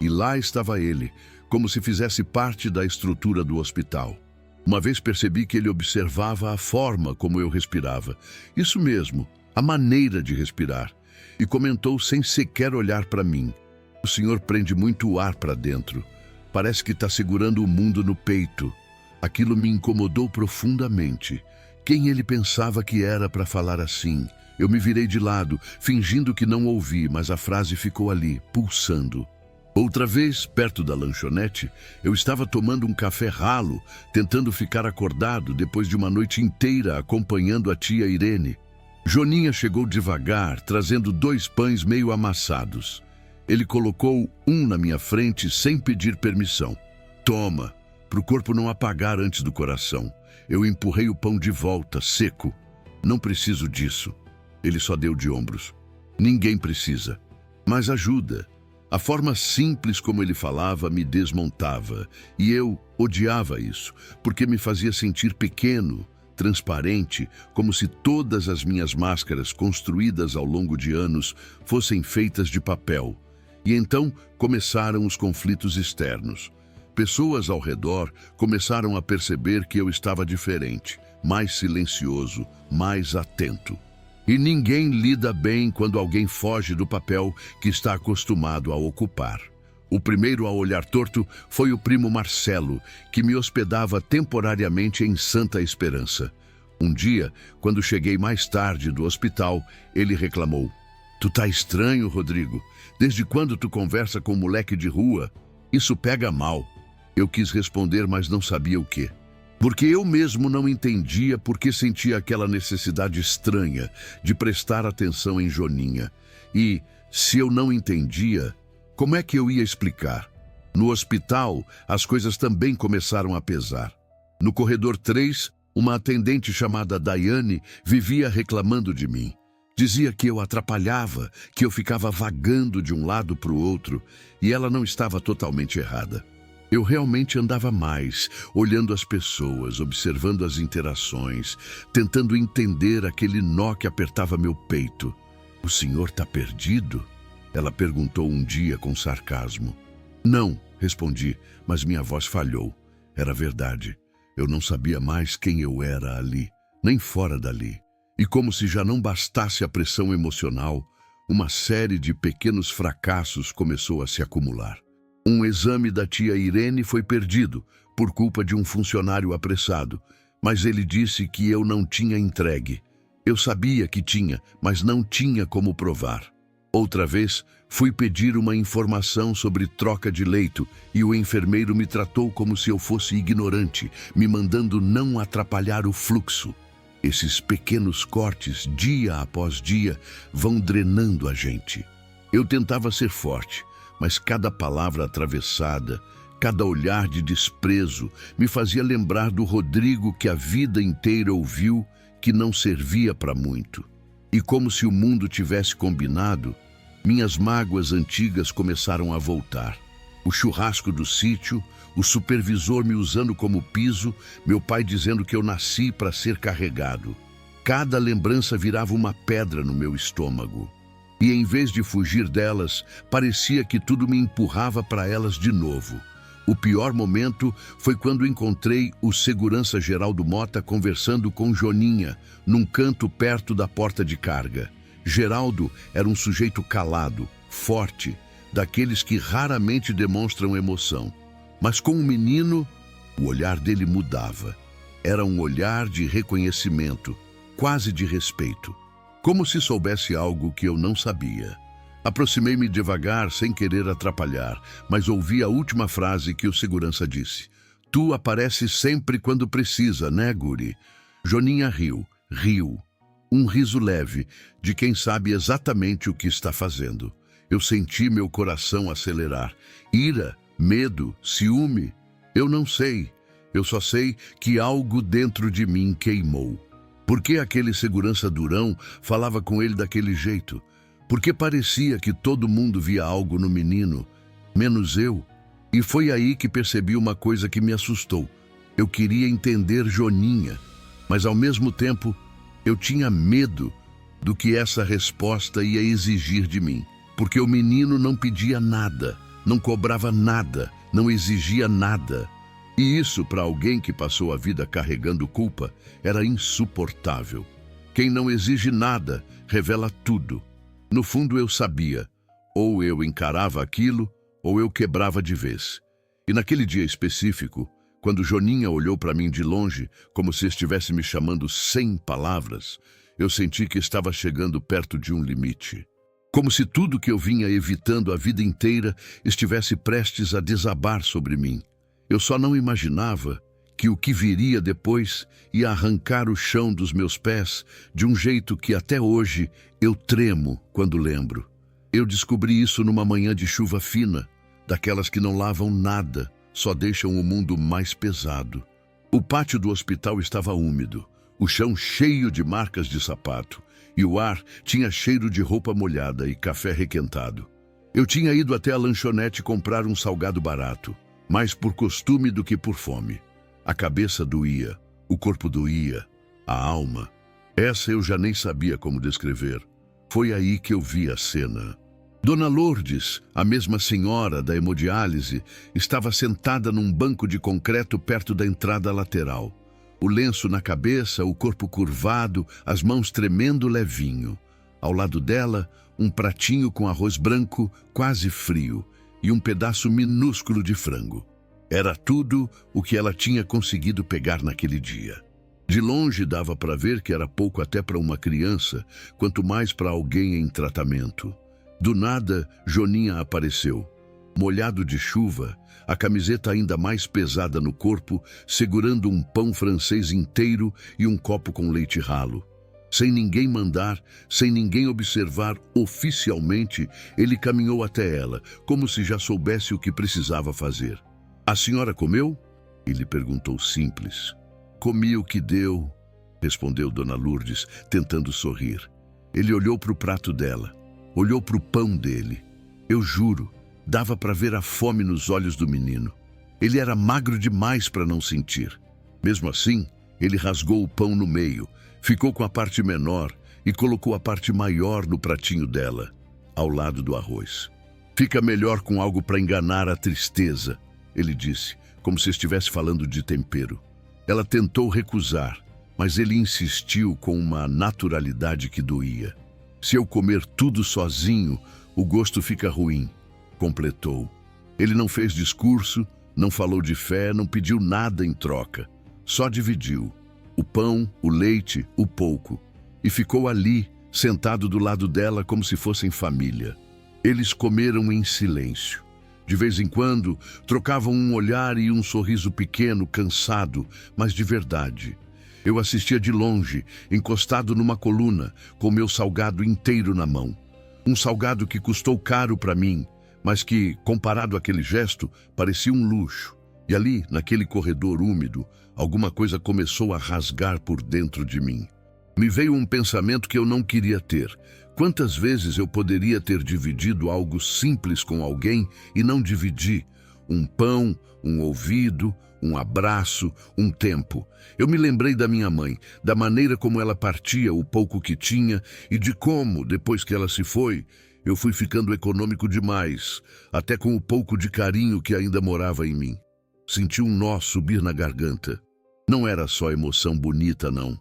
Speaker 1: E lá estava ele, como se fizesse parte da estrutura do hospital. Uma vez percebi que ele observava a forma como eu respirava. Isso mesmo, a maneira de respirar. E comentou sem sequer olhar para mim. O senhor prende muito o ar para dentro. Parece que está segurando o mundo no peito. Aquilo me incomodou profundamente. Quem ele pensava que era para falar assim? Eu me virei de lado, fingindo que não ouvi, mas a frase ficou ali, pulsando. Outra vez, perto da lanchonete, eu estava tomando um café ralo, tentando ficar acordado depois de uma noite inteira acompanhando a tia Irene. Joninha chegou devagar, trazendo 2 pães meio amassados. Ele colocou um na minha frente sem pedir permissão. Toma, para o corpo não apagar antes do coração. Eu empurrei o pão de volta, seco. Não preciso disso. Ele só deu de ombros. Ninguém precisa. Mas ajuda. A forma simples como ele falava me desmontava. E eu odiava isso, porque me fazia sentir pequeno, transparente, como se todas as minhas máscaras construídas ao longo de anos fossem feitas de papel. E então começaram os conflitos externos. Pessoas ao redor começaram a perceber que eu estava diferente, mais silencioso, mais atento. E ninguém lida bem quando alguém foge do papel que está acostumado a ocupar. O primeiro a olhar torto foi o primo Marcelo, que me hospedava temporariamente em Santa Esperança. Um dia, quando cheguei mais tarde do hospital, ele reclamou. Tu tá estranho, Rodrigo. Desde quando tu conversa com um moleque de rua? Isso pega mal. Eu quis responder, mas não sabia o quê. Porque eu mesmo não entendia por que sentia aquela necessidade estranha de prestar atenção em Joninha. E, se eu não entendia, como é que eu ia explicar? No hospital, as coisas também começaram a pesar. No corredor 3, uma atendente chamada Daiane vivia reclamando de mim. Dizia que eu atrapalhava, que eu ficava vagando de um lado para o outro, e ela não estava totalmente errada. Eu realmente andava mais, olhando as pessoas, observando as interações, tentando entender aquele nó que apertava meu peito. O senhor está perdido? Ela perguntou um dia com sarcasmo. Não, respondi, mas minha voz falhou. Era verdade. Eu não sabia mais quem eu era ali, nem fora dali. E como se já não bastasse a pressão emocional, uma série de pequenos fracassos começou a se acumular. Um exame da tia Irene foi perdido por culpa de um funcionário apressado, mas ele disse que eu não tinha entregue. Eu sabia que tinha, mas não tinha como provar. Outra vez, fui pedir uma informação sobre troca de leito e o enfermeiro me tratou como se eu fosse ignorante, me mandando não atrapalhar o fluxo. Esses pequenos cortes, dia após dia, vão drenando a gente. Eu tentava ser forte, mas cada palavra atravessada, cada olhar de desprezo me fazia lembrar do Rodrigo que a vida inteira ouviu que não servia para muito. E como se o mundo tivesse combinado, minhas mágoas antigas começaram a voltar. O churrasco do sítio, o supervisor me usando como piso, meu pai dizendo que eu nasci para ser carregado. cada lembrança virava uma pedra no meu estômago. E em vez de fugir delas, parecia que tudo me empurrava para elas de novo. O pior momento foi quando encontrei o segurança Geraldo Mota conversando com Joninha, num canto perto da porta de carga. Geraldo era um sujeito calado, forte, daqueles que raramente demonstram emoção. Mas com o menino, o olhar dele mudava. Era um olhar de reconhecimento, quase de respeito. Como se soubesse algo que eu não sabia. Aproximei-me devagar, sem querer atrapalhar, mas ouvi a última frase que o segurança disse. Tu apareces sempre quando precisa, né, guri? Joninha riu. Um riso leve, de quem sabe exatamente o que está fazendo. Eu senti meu coração acelerar. Ira, medo, ciúme. Eu não sei. Eu só sei que algo dentro de mim queimou. Por que aquele segurança durão falava com ele daquele jeito? Porque parecia que todo mundo via algo no menino, menos eu. E foi aí que percebi uma coisa que me assustou. Eu queria entender Joninha, mas ao mesmo tempo eu tinha medo do que essa resposta ia exigir de mim. Porque o menino não pedia nada, não cobrava nada, não exigia nada. E isso, para alguém que passou a vida carregando culpa, era insuportável. Quem não exige nada, revela tudo. No fundo eu sabia, ou eu encarava aquilo, ou eu quebrava de vez. E naquele dia específico, quando Joninha olhou para mim de longe, como se estivesse me chamando sem palavras, eu senti que estava chegando perto de um limite. Como se tudo que eu vinha evitando a vida inteira estivesse prestes a desabar sobre mim. Eu só não imaginava que o que viria depois ia arrancar o chão dos meus pés de um jeito que até hoje eu tremo quando lembro. Eu descobri isso numa manhã de chuva fina, daquelas que não lavam nada, só deixam o mundo mais pesado. O pátio do hospital estava úmido, o chão cheio de marcas de sapato, e o ar tinha cheiro de roupa molhada e café requentado. Eu tinha ido até a lanchonete comprar um salgado barato, mais por costume do que por fome. A cabeça doía, o corpo doía, a alma. Essa eu já nem sabia como descrever. Foi aí que eu vi a cena. Dona Lourdes, a mesma senhora da hemodiálise, estava sentada num banco de concreto perto da entrada lateral. O lenço na cabeça, o corpo curvado, as mãos tremendo levinho. Ao lado dela, um pratinho com arroz branco, quase frio, e um pedaço minúsculo de frango. Era tudo o que ela tinha conseguido pegar naquele dia. De longe dava para ver que era pouco até para uma criança, quanto mais para alguém em tratamento. Do nada, Joninha apareceu. Molhado de chuva, a camiseta ainda mais pesada no corpo, segurando um pão francês inteiro e um copo com leite ralo. Sem ninguém mandar, sem ninguém observar oficialmente, ele caminhou até ela, como se já soubesse o que precisava fazer. A senhora comeu? Ele perguntou simples. Comi o que deu, respondeu Dona Lourdes, tentando sorrir. Ele olhou para o prato dela, olhou para o pão dele. Eu juro, dava para ver a fome nos olhos do menino. Ele era magro demais para não sentir. Mesmo assim, ele rasgou o pão no meio, ficou com a parte menor e colocou a parte maior no pratinho dela, ao lado do arroz. Fica melhor com algo para enganar a tristeza, ele disse, como se estivesse falando de tempero. Ela tentou recusar, mas ele insistiu com uma naturalidade que doía. Se eu comer tudo sozinho, o gosto fica ruim, completou. Ele não fez discurso, não falou de fé, não pediu nada em troca. Só dividiu. O pão, o leite, o pouco. E ficou ali, sentado do lado dela como se fossem família. Eles comeram em silêncio. De vez em quando, trocavam um olhar e um sorriso pequeno, cansado, mas de verdade. Eu assistia de longe, encostado numa coluna, com meu salgado inteiro na mão. Um salgado que custou caro para mim, mas que, comparado àquele gesto, parecia um luxo. E ali, naquele corredor úmido, alguma coisa começou a rasgar por dentro de mim. Me veio um pensamento que eu não queria ter. Quantas vezes eu poderia ter dividido algo simples com alguém e não dividi? Um pão, um ouvido, um abraço, um tempo. Eu me lembrei da minha mãe, da maneira como ela partia o pouco que tinha e de como, depois que ela se foi, eu fui ficando econômico demais, até com o pouco de carinho que ainda morava em mim. Senti um nó subir na garganta. Não era só emoção bonita, não.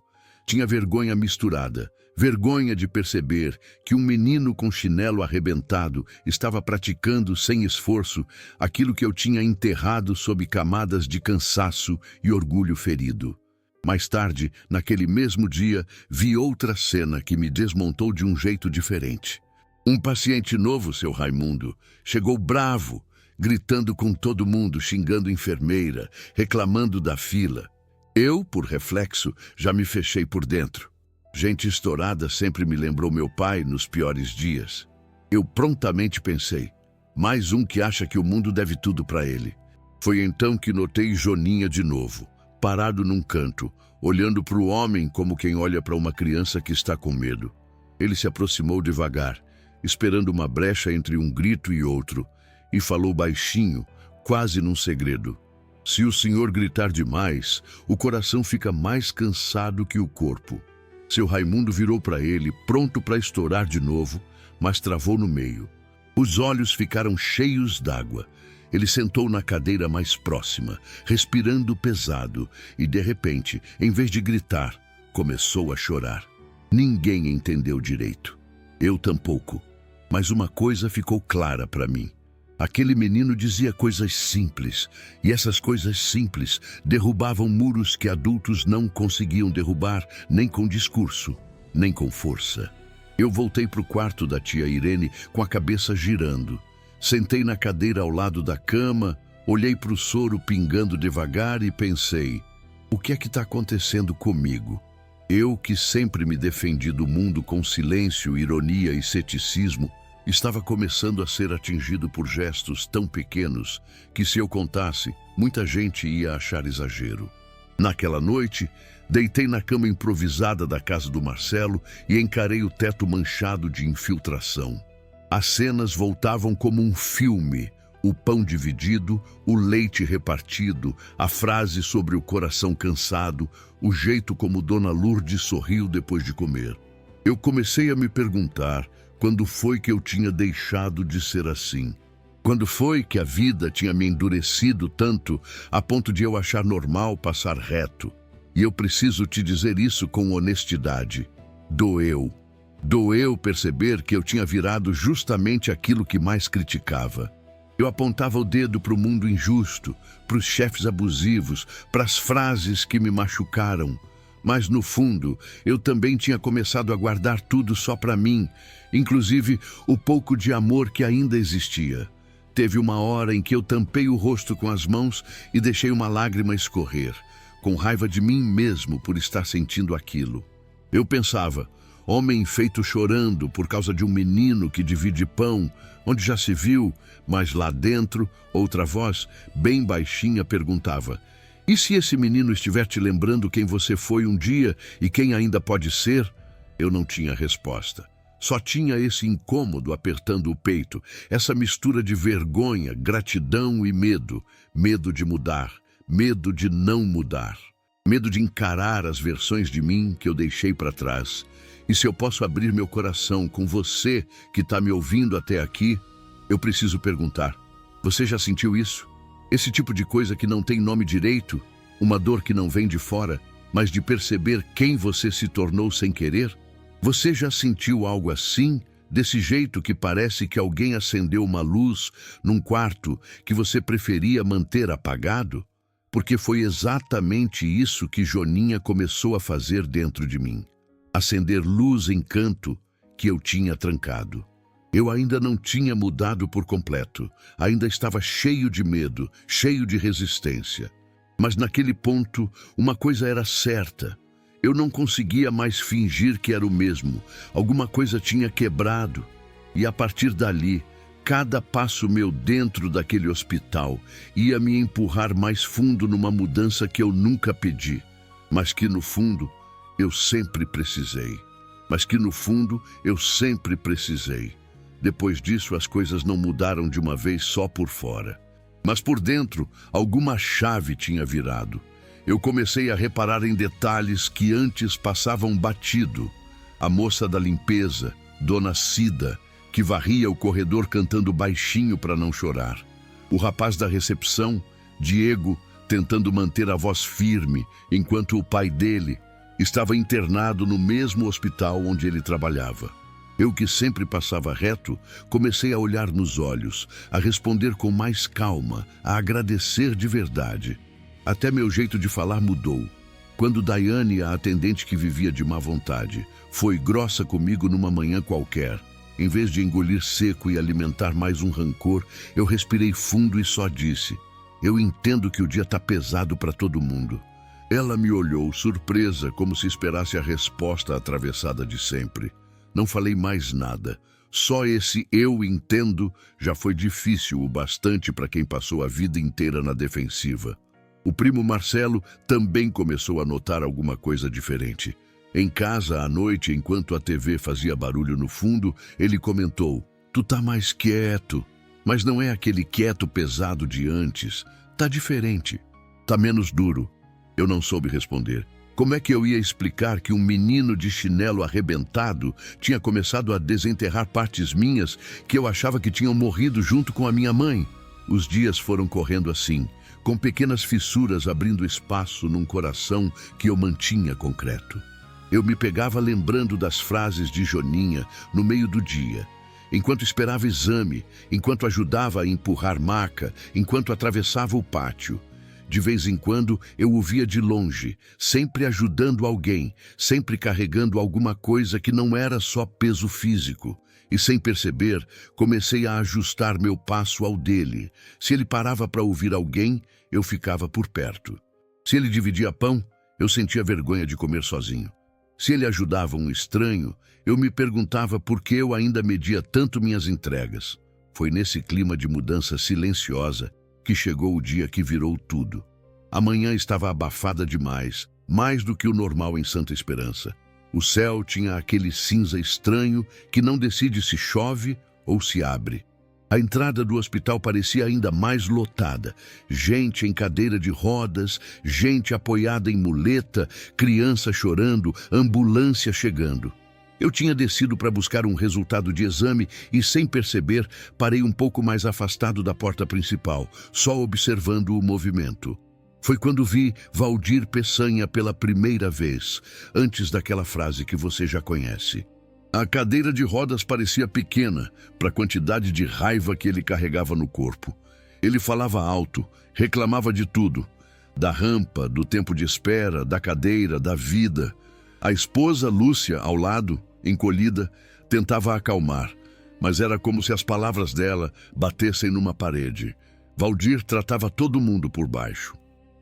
Speaker 1: Tinha vergonha misturada. Vergonha de perceber que um menino com chinelo arrebentado estava praticando sem esforço aquilo que eu tinha enterrado sob camadas de cansaço e orgulho ferido. Mais tarde, naquele mesmo dia, vi outra cena que me desmontou de um jeito diferente. Um paciente novo, seu Raimundo, chegou bravo, gritando com todo mundo, xingando enfermeira, reclamando da fila. Eu, por reflexo, já me fechei por dentro. Gente estourada sempre me lembrou meu pai nos piores dias. Eu prontamente pensei, mais um que acha que o mundo deve tudo para ele. Foi então que notei Joninha de novo, parado num canto, olhando para o homem como quem olha para uma criança que está com medo. Ele se aproximou devagar, esperando uma brecha entre um grito e outro, e falou baixinho, quase num segredo. Se o senhor gritar demais, o coração fica mais cansado que o corpo. Seu Raimundo virou para ele, pronto para estourar de novo, mas travou no meio. Os olhos ficaram cheios d'água. Ele sentou na cadeira mais próxima, respirando pesado, e de repente, em vez de gritar, começou a chorar. Ninguém entendeu direito. Eu tampouco. Mas uma coisa ficou clara para mim. Aquele menino dizia coisas simples, e essas coisas simples derrubavam muros que adultos não conseguiam derrubar, nem com discurso, nem com força. Eu voltei para o quarto da tia Irene com a cabeça girando. Sentei na cadeira ao lado da cama, olhei para o soro pingando devagar e pensei, o que é que está acontecendo comigo? Eu, que sempre me defendi do mundo com silêncio, ironia e ceticismo, estava começando a ser atingido por gestos tão pequenos que, se eu contasse, muita gente ia achar exagero. Naquela noite, deitei na cama improvisada da casa do Marcelo e encarei o teto manchado de infiltração. As cenas voltavam como um filme, o pão dividido, o leite repartido, a frase sobre o coração cansado, o jeito como Dona Lourdes sorriu depois de comer. Eu comecei a me perguntar quando foi que eu tinha deixado de ser assim. Quando foi que a vida tinha me endurecido tanto a ponto de eu achar normal passar reto. E eu preciso te dizer isso com honestidade. Doeu. Doeu perceber que eu tinha virado justamente aquilo que mais criticava. Eu apontava o dedo para o mundo injusto, para os chefes abusivos, para as frases que me machucaram. Mas, no fundo, eu também tinha começado a guardar tudo só para mim, inclusive o pouco de amor que ainda existia. Teve uma hora em que eu tampei o rosto com as mãos e deixei uma lágrima escorrer, com raiva de mim mesmo por estar sentindo aquilo. Eu pensava, homem feito chorando por causa de um menino que divide pão, onde já se viu, mas lá dentro, outra voz, bem baixinha, perguntava, e se esse menino estiver te lembrando quem você foi um dia e quem ainda pode ser? Eu não tinha resposta. Só tinha esse incômodo apertando o peito, essa mistura de vergonha, gratidão e medo. Medo de mudar, medo de não mudar. Medo de encarar as versões de mim que eu deixei para trás. E se eu posso abrir meu coração com você que está me ouvindo até aqui, eu preciso perguntar, você já sentiu isso? Esse tipo de coisa que não tem nome direito, uma dor que não vem de fora, mas de perceber quem você se tornou sem querer? Você já sentiu algo assim, desse jeito que parece que alguém acendeu uma luz num quarto que você preferia manter apagado? Porque foi exatamente isso que Joninha começou a fazer dentro de mim. Acender luz em canto que eu tinha trancado. Eu ainda não tinha mudado por completo, ainda estava cheio de medo, cheio de resistência. Mas naquele ponto, uma coisa era certa. Eu não conseguia mais fingir que era o mesmo. Alguma coisa tinha quebrado. E a partir dali, cada passo meu dentro daquele hospital ia me empurrar mais fundo numa mudança que eu nunca pedi, mas que no fundo eu sempre precisei. Depois disso, as coisas não mudaram de uma vez só por fora. Mas por dentro, alguma chave tinha virado. Eu comecei a reparar em detalhes que antes passavam batido. A moça da limpeza, Dona Cida, que varria o corredor cantando baixinho para não chorar. O rapaz da recepção, Diego, tentando manter a voz firme, enquanto o pai dele estava internado no mesmo hospital onde ele trabalhava. Eu, que sempre passava reto, comecei a olhar nos olhos, a responder com mais calma, a agradecer de verdade. Até meu jeito de falar mudou. Quando Daiane, a atendente que vivia de má vontade, foi grossa comigo numa manhã qualquer, em vez de engolir seco e alimentar mais um rancor, eu respirei fundo e só disse: "Eu entendo que o dia tá pesado para todo mundo." Ela me olhou, surpresa, como se esperasse a resposta atravessada de sempre. Não falei mais nada. Só esse "eu entendo" já foi difícil o bastante para quem passou a vida inteira na defensiva. O primo Marcelo também começou a notar alguma coisa diferente. Em casa, à noite, enquanto a TV fazia barulho no fundo, ele comentou: "Tu tá mais quieto." Mas não é aquele quieto pesado de antes. Tá diferente. Tá menos duro. Eu não soube responder. Como é que eu ia explicar que um menino de chinelo arrebentado tinha começado a desenterrar partes minhas que eu achava que tinham morrido junto com a minha mãe? Os dias foram correndo assim, com pequenas fissuras abrindo espaço num coração que eu mantinha concreto. Eu me pegava lembrando das frases de Joninha no meio do dia, enquanto esperava exame, enquanto ajudava a empurrar maca, enquanto atravessava o pátio. De vez em quando eu o via de longe, sempre ajudando alguém, sempre carregando alguma coisa que não era só peso físico. E sem perceber, comecei a ajustar meu passo ao dele. Se ele parava para ouvir alguém, eu ficava por perto. Se ele dividia pão, eu sentia vergonha de comer sozinho. Se ele ajudava um estranho, eu me perguntava por que eu ainda media tanto minhas entregas. Foi nesse clima de mudança silenciosa que chegou o dia que virou tudo. A manhã estava abafada demais, mais do que o normal em Santa Esperança. O céu tinha aquele cinza estranho que não decide se chove ou se abre. A entrada do hospital parecia ainda mais lotada. Gente em cadeira de rodas, gente apoiada em muleta, criança chorando, ambulância chegando. Eu tinha descido para buscar um resultado de exame e, sem perceber, parei um pouco mais afastado da porta principal, só observando o movimento. Foi quando vi Valdir Peçanha pela primeira vez, antes daquela frase que você já conhece. A cadeira de rodas parecia pequena para a quantidade de raiva que ele carregava no corpo. Ele falava alto, reclamava de tudo, da rampa, do tempo de espera, da cadeira, da vida. A esposa, Lúcia, ao lado, encolhida, tentava acalmar, mas era como se as palavras dela batessem numa parede. Valdir tratava todo mundo por baixo.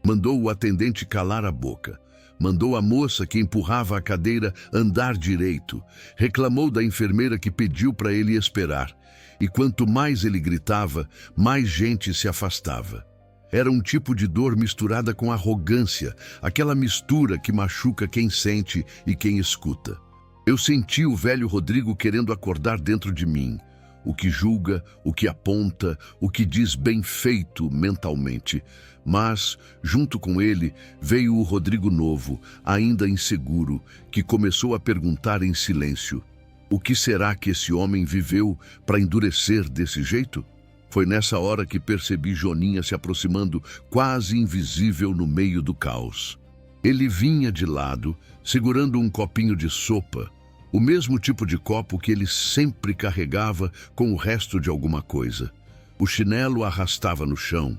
Speaker 1: Mandou o atendente calar a boca. Mandou a moça que empurrava a cadeira andar direito. Reclamou da enfermeira que pediu para ele esperar. E quanto mais ele gritava, mais gente se afastava. Era um tipo de dor misturada com arrogância, aquela mistura que machuca quem sente e quem escuta. Eu senti o velho Rodrigo querendo acordar dentro de mim. O que julga, o que aponta, o que diz bem feito mentalmente. Mas, junto com ele, veio o Rodrigo novo, ainda inseguro, que começou a perguntar em silêncio: o que será que esse homem viveu para endurecer desse jeito? Foi nessa hora que percebi Joninha se aproximando, quase invisível no meio do caos. Ele vinha de lado, segurando um copinho de sopa, o mesmo tipo de copo que ele sempre carregava com o resto de alguma coisa. O chinelo arrastava no chão,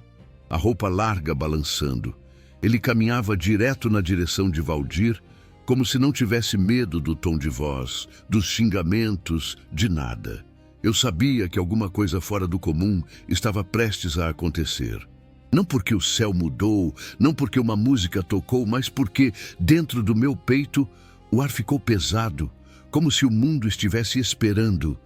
Speaker 1: a roupa larga balançando. Ele caminhava direto na direção de Valdir, como se não tivesse medo do tom de voz, dos xingamentos, de nada. Eu sabia que alguma coisa fora do comum estava prestes a acontecer. Não porque o céu mudou, não porque uma música tocou, mas porque, dentro do meu peito, o ar ficou pesado, como se o mundo estivesse esperando.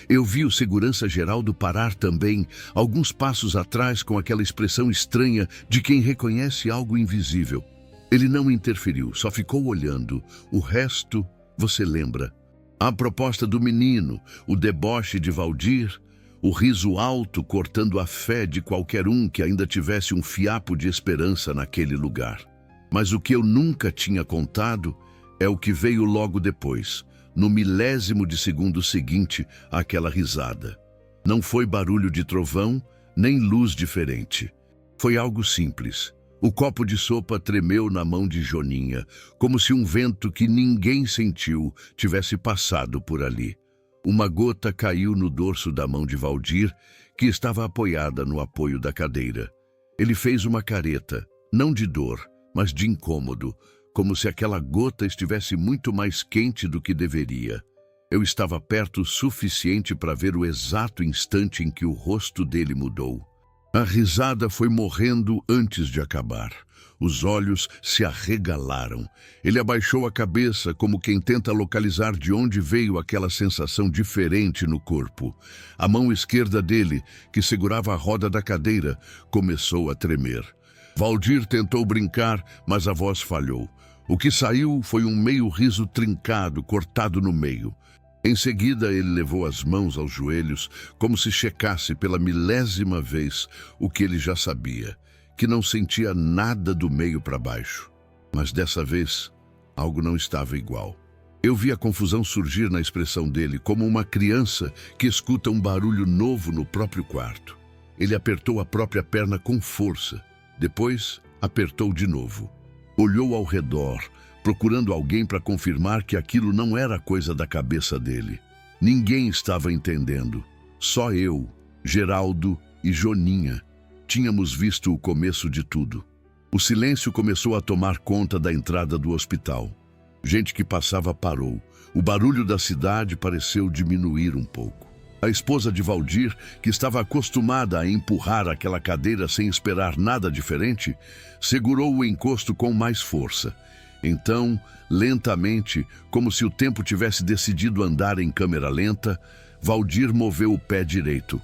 Speaker 1: Eu vi o segurança Geraldo parar também, alguns passos atrás, com aquela expressão estranha de quem reconhece algo invisível. Ele não interferiu, só ficou olhando. O resto, você lembra. A proposta do menino, o deboche de Valdir, o riso alto cortando a fé de qualquer um que ainda tivesse um fiapo de esperança naquele lugar. Mas o que eu nunca tinha contado é o que veio logo depois, no milésimo de segundo seguinte àquela risada. Não foi barulho de trovão, nem luz diferente. Foi algo simples. O copo de sopa tremeu na mão de Joninha, como se um vento que ninguém sentiu tivesse passado por ali. Uma gota caiu no dorso da mão de Valdir, que estava apoiada no apoio da cadeira. Ele fez uma careta, não de dor, mas de incômodo, como se aquela gota estivesse muito mais quente do que deveria. Eu estava perto o suficiente para ver o exato instante em que o rosto dele mudou. A risada foi morrendo antes de acabar. Os olhos se arregalaram. Ele abaixou a cabeça como quem tenta localizar de onde veio aquela sensação diferente no corpo. A mão esquerda dele, que segurava a roda da cadeira, começou a tremer. Valdir tentou brincar, mas a voz falhou. O que saiu foi um meio riso trincado, cortado no meio. Em seguida, ele levou as mãos aos joelhos, como se checasse pela milésima vez o que ele já sabia, que não sentia nada do meio para baixo. Mas dessa vez, algo não estava igual. Eu vi a confusão surgir na expressão dele, como uma criança que escuta um barulho novo no próprio quarto. Ele apertou a própria perna com força. Depois, apertou de novo. Olhou ao redor, procurando alguém para confirmar que aquilo não era coisa da cabeça dele. Ninguém estava entendendo. Só eu, Geraldo e Joninha tínhamos visto o começo de tudo. O silêncio começou a tomar conta da entrada do hospital. Gente que passava parou. O barulho da cidade pareceu diminuir um pouco. A esposa de Valdir, que estava acostumada a empurrar aquela cadeira sem esperar nada diferente, segurou o encosto com mais força. Então, lentamente, como se o tempo tivesse decidido andar em câmera lenta, Valdir moveu o pé direito.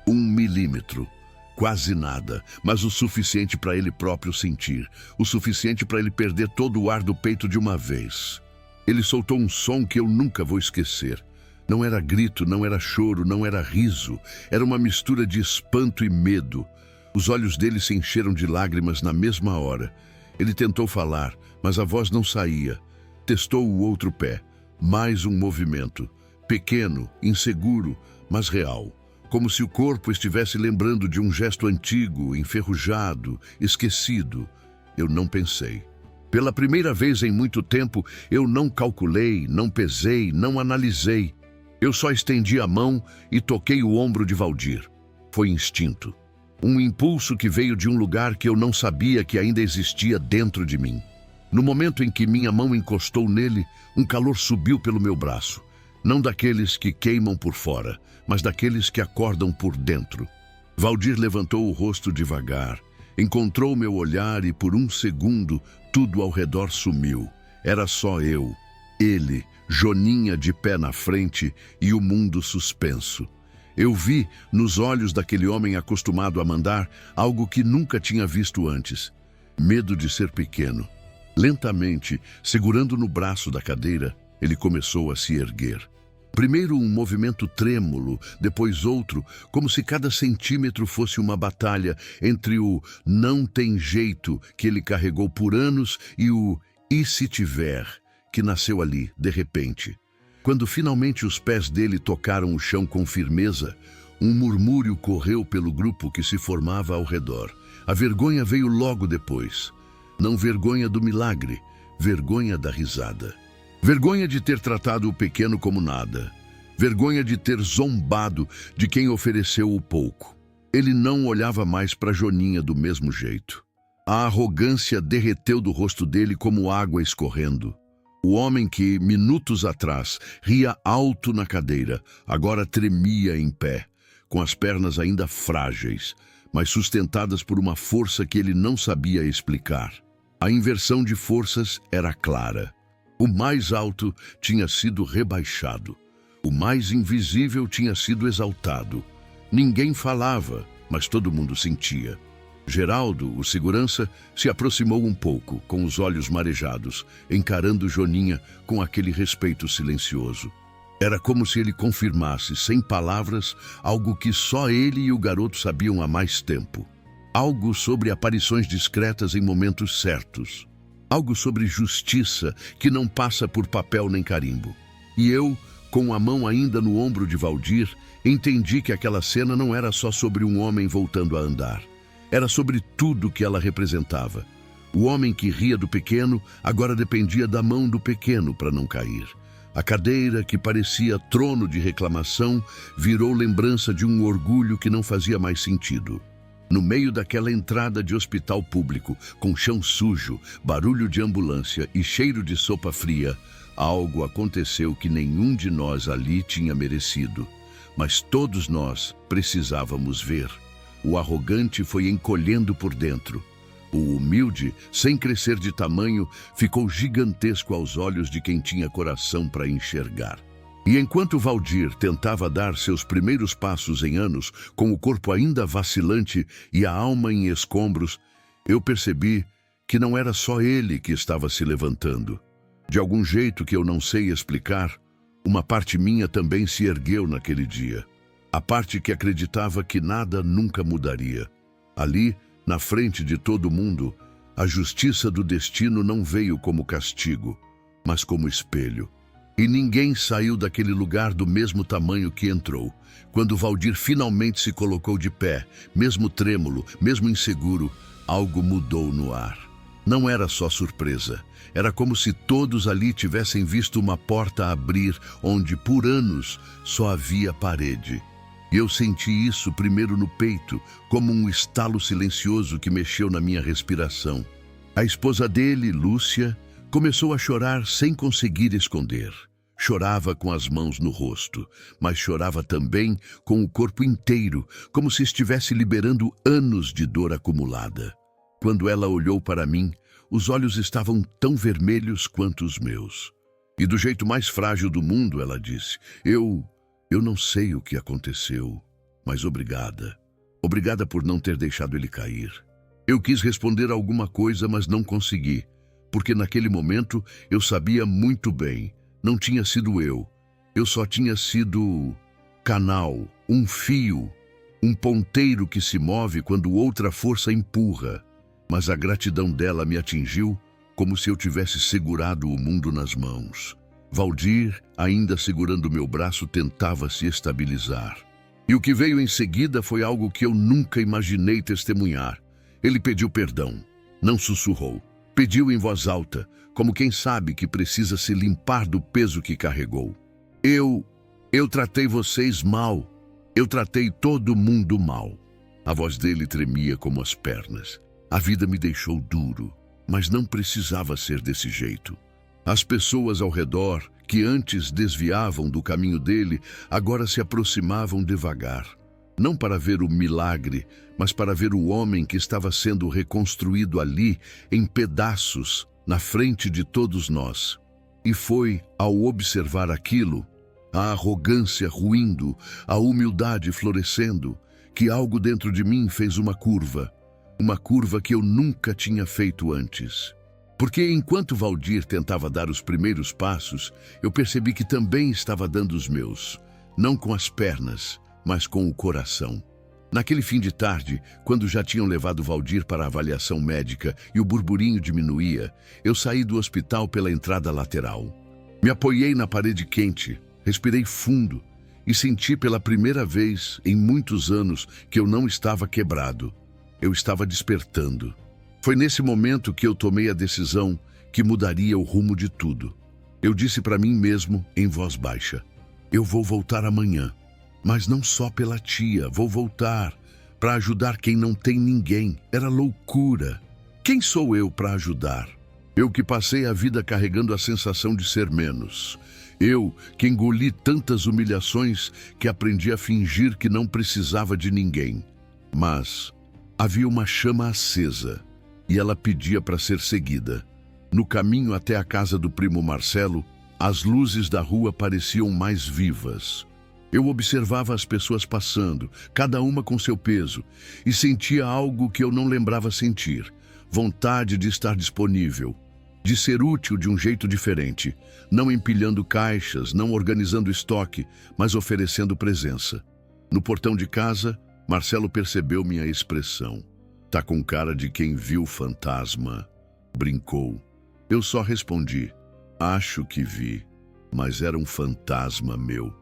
Speaker 1: 1 milímetro. Quase nada, mas o suficiente para ele próprio sentir. O suficiente para ele perder todo o ar do peito de uma vez. Ele soltou um som que eu nunca vou esquecer. Não era grito, não era choro, não era riso. Era uma mistura de espanto e medo. Os olhos dele se encheram de lágrimas na mesma hora. Ele tentou falar, mas a voz não saía. Testou o outro pé. Mais um movimento. Pequeno, inseguro, mas real. Como se o corpo estivesse lembrando de um gesto antigo, enferrujado, esquecido. Eu não pensei. Pela primeira vez em muito tempo, eu não calculei, não pesei, não analisei. Eu só estendi a mão e toquei o ombro de Valdir. Foi instinto. Um impulso que veio de um lugar que eu não sabia que ainda existia dentro de mim. No momento em que minha mão encostou nele, um calor subiu pelo meu braço. Não daqueles que queimam por fora, mas daqueles que acordam por dentro. Valdir levantou o rosto devagar, encontrou meu olhar e por um segundo tudo ao redor sumiu. Era só eu, ele, Joninha de pé na frente e o mundo suspenso. Eu vi, nos olhos daquele homem acostumado a mandar, algo que nunca tinha visto antes. Medo de ser pequeno. Lentamente, segurando no braço da cadeira, ele começou a se erguer. Primeiro um movimento trêmulo, depois outro, como se cada centímetro fosse uma batalha entre o não tem jeito que ele carregou por anos e o e se tiver, que nasceu ali, de repente. Quando finalmente os pés dele tocaram o chão com firmeza, um murmúrio correu pelo grupo que se formava ao redor. A vergonha veio logo depois. Não vergonha do milagre, vergonha da risada. Vergonha de ter tratado o pequeno como nada. Vergonha de ter zombado de quem ofereceu o pouco. Ele não olhava mais para Joninha do mesmo jeito. A arrogância derreteu do rosto dele como água escorrendo. O homem que, minutos atrás, ria alto na cadeira, agora tremia em pé, com as pernas ainda frágeis, mas sustentadas por uma força que ele não sabia explicar. A inversão de forças era clara. O mais alto tinha sido rebaixado. O mais invisível tinha sido exaltado. Ninguém falava, mas todo mundo sentia. Geraldo, o segurança, se aproximou um pouco, com os olhos marejados, encarando Joninha com aquele respeito silencioso. Era como se ele confirmasse, sem palavras, algo que só ele e o garoto sabiam há mais tempo. Algo sobre aparições discretas em momentos certos. Algo sobre justiça que não passa por papel nem carimbo. E eu, com a mão ainda no ombro de Valdir, entendi que aquela cena não era só sobre um homem voltando a andar. Era sobre tudo que ela representava. O homem que ria do pequeno agora dependia da mão do pequeno para não cair. A cadeira, que parecia trono de reclamação, virou lembrança de um orgulho que não fazia mais sentido. No meio daquela entrada de hospital público, com chão sujo, barulho de ambulância e cheiro de sopa fria, algo aconteceu que nenhum de nós ali tinha merecido. Mas todos nós precisávamos ver. O arrogante foi encolhendo por dentro. O humilde, sem crescer de tamanho, ficou gigantesco aos olhos de quem tinha coração para enxergar. E enquanto Valdir tentava dar seus primeiros passos em anos, com o corpo ainda vacilante e a alma em escombros, eu percebi que não era só ele que estava se levantando. De algum jeito que eu não sei explicar, uma parte minha também se ergueu naquele dia. A parte que acreditava que nada nunca mudaria. Ali, na frente de todo mundo, a justiça do destino não veio como castigo, mas como espelho. E ninguém saiu daquele lugar do mesmo tamanho que entrou. Quando Valdir finalmente se colocou de pé, mesmo trêmulo, mesmo inseguro, algo mudou no ar. Não era só surpresa. Era como se todos ali tivessem visto uma porta abrir onde, por anos, só havia parede. E eu senti isso primeiro no peito, como um estalo silencioso que mexeu na minha respiração. A esposa dele, Lúcia, começou a chorar sem conseguir esconder. Chorava com as mãos no rosto, mas chorava também com o corpo inteiro, como se estivesse liberando anos de dor acumulada. Quando ela olhou para mim, os olhos estavam tão vermelhos quanto os meus. E do jeito mais frágil do mundo, ela disse: Eu não sei o que aconteceu, mas obrigada. Obrigada por não ter deixado ele cair. Eu quis responder alguma coisa, mas não consegui, porque naquele momento eu sabia muito bem, não tinha sido eu. Eu só tinha sido canal, um fio, um ponteiro que se move quando outra força empurra. Mas a gratidão dela me atingiu como se eu tivesse segurado o mundo nas mãos. Valdir, ainda segurando meu braço, tentava se estabilizar. E o que veio em seguida foi algo que eu nunca imaginei testemunhar. Ele pediu perdão. Não sussurrou. Pediu em voz alta, como quem sabe que precisa se limpar do peso que carregou. Eu tratei vocês mal. Eu tratei todo mundo mal. A voz dele tremia como as pernas. A vida me deixou duro, mas não precisava ser desse jeito. As pessoas ao redor, que antes desviavam do caminho dele, agora se aproximavam devagar. Não para ver o milagre, mas para ver o homem que estava sendo reconstruído ali, em pedaços, na frente de todos nós. E foi, ao observar aquilo, a arrogância ruindo, a humildade florescendo, que algo dentro de mim fez uma curva que eu nunca tinha feito antes. Porque enquanto Valdir tentava dar os primeiros passos, eu percebi que também estava dando os meus, não com as pernas, mas com o coração. Naquele fim de tarde, quando já tinham levado Valdir para a avaliação médica e o burburinho diminuía, eu saí do hospital pela entrada lateral. Me apoiei na parede quente, respirei fundo e senti pela primeira vez em muitos anos que eu não estava quebrado. Eu estava despertando. Foi nesse momento que eu tomei a decisão que mudaria o rumo de tudo. Eu disse para mim mesmo, em voz baixa: eu vou voltar amanhã. Mas não só pela tia, vou voltar para ajudar quem não tem ninguém. Era loucura. Quem sou eu para ajudar? Eu que passei a vida carregando a sensação de ser menos. Eu que engoli tantas humilhações que aprendi a fingir que não precisava de ninguém. Mas havia uma chama acesa e ela pedia para ser seguida. No caminho até a casa do primo Marcelo, as luzes da rua pareciam mais vivas. Eu observava as pessoas passando, cada uma com seu peso, e sentia algo que eu não lembrava sentir: vontade de estar disponível. de ser útil de um jeito diferente, não empilhando caixas, não organizando estoque, mas oferecendo presença. No portão de casa, Marcelo percebeu minha expressão. Tá com cara de quem viu fantasma, brincou. Eu só respondi, acho que vi, mas era um fantasma meu.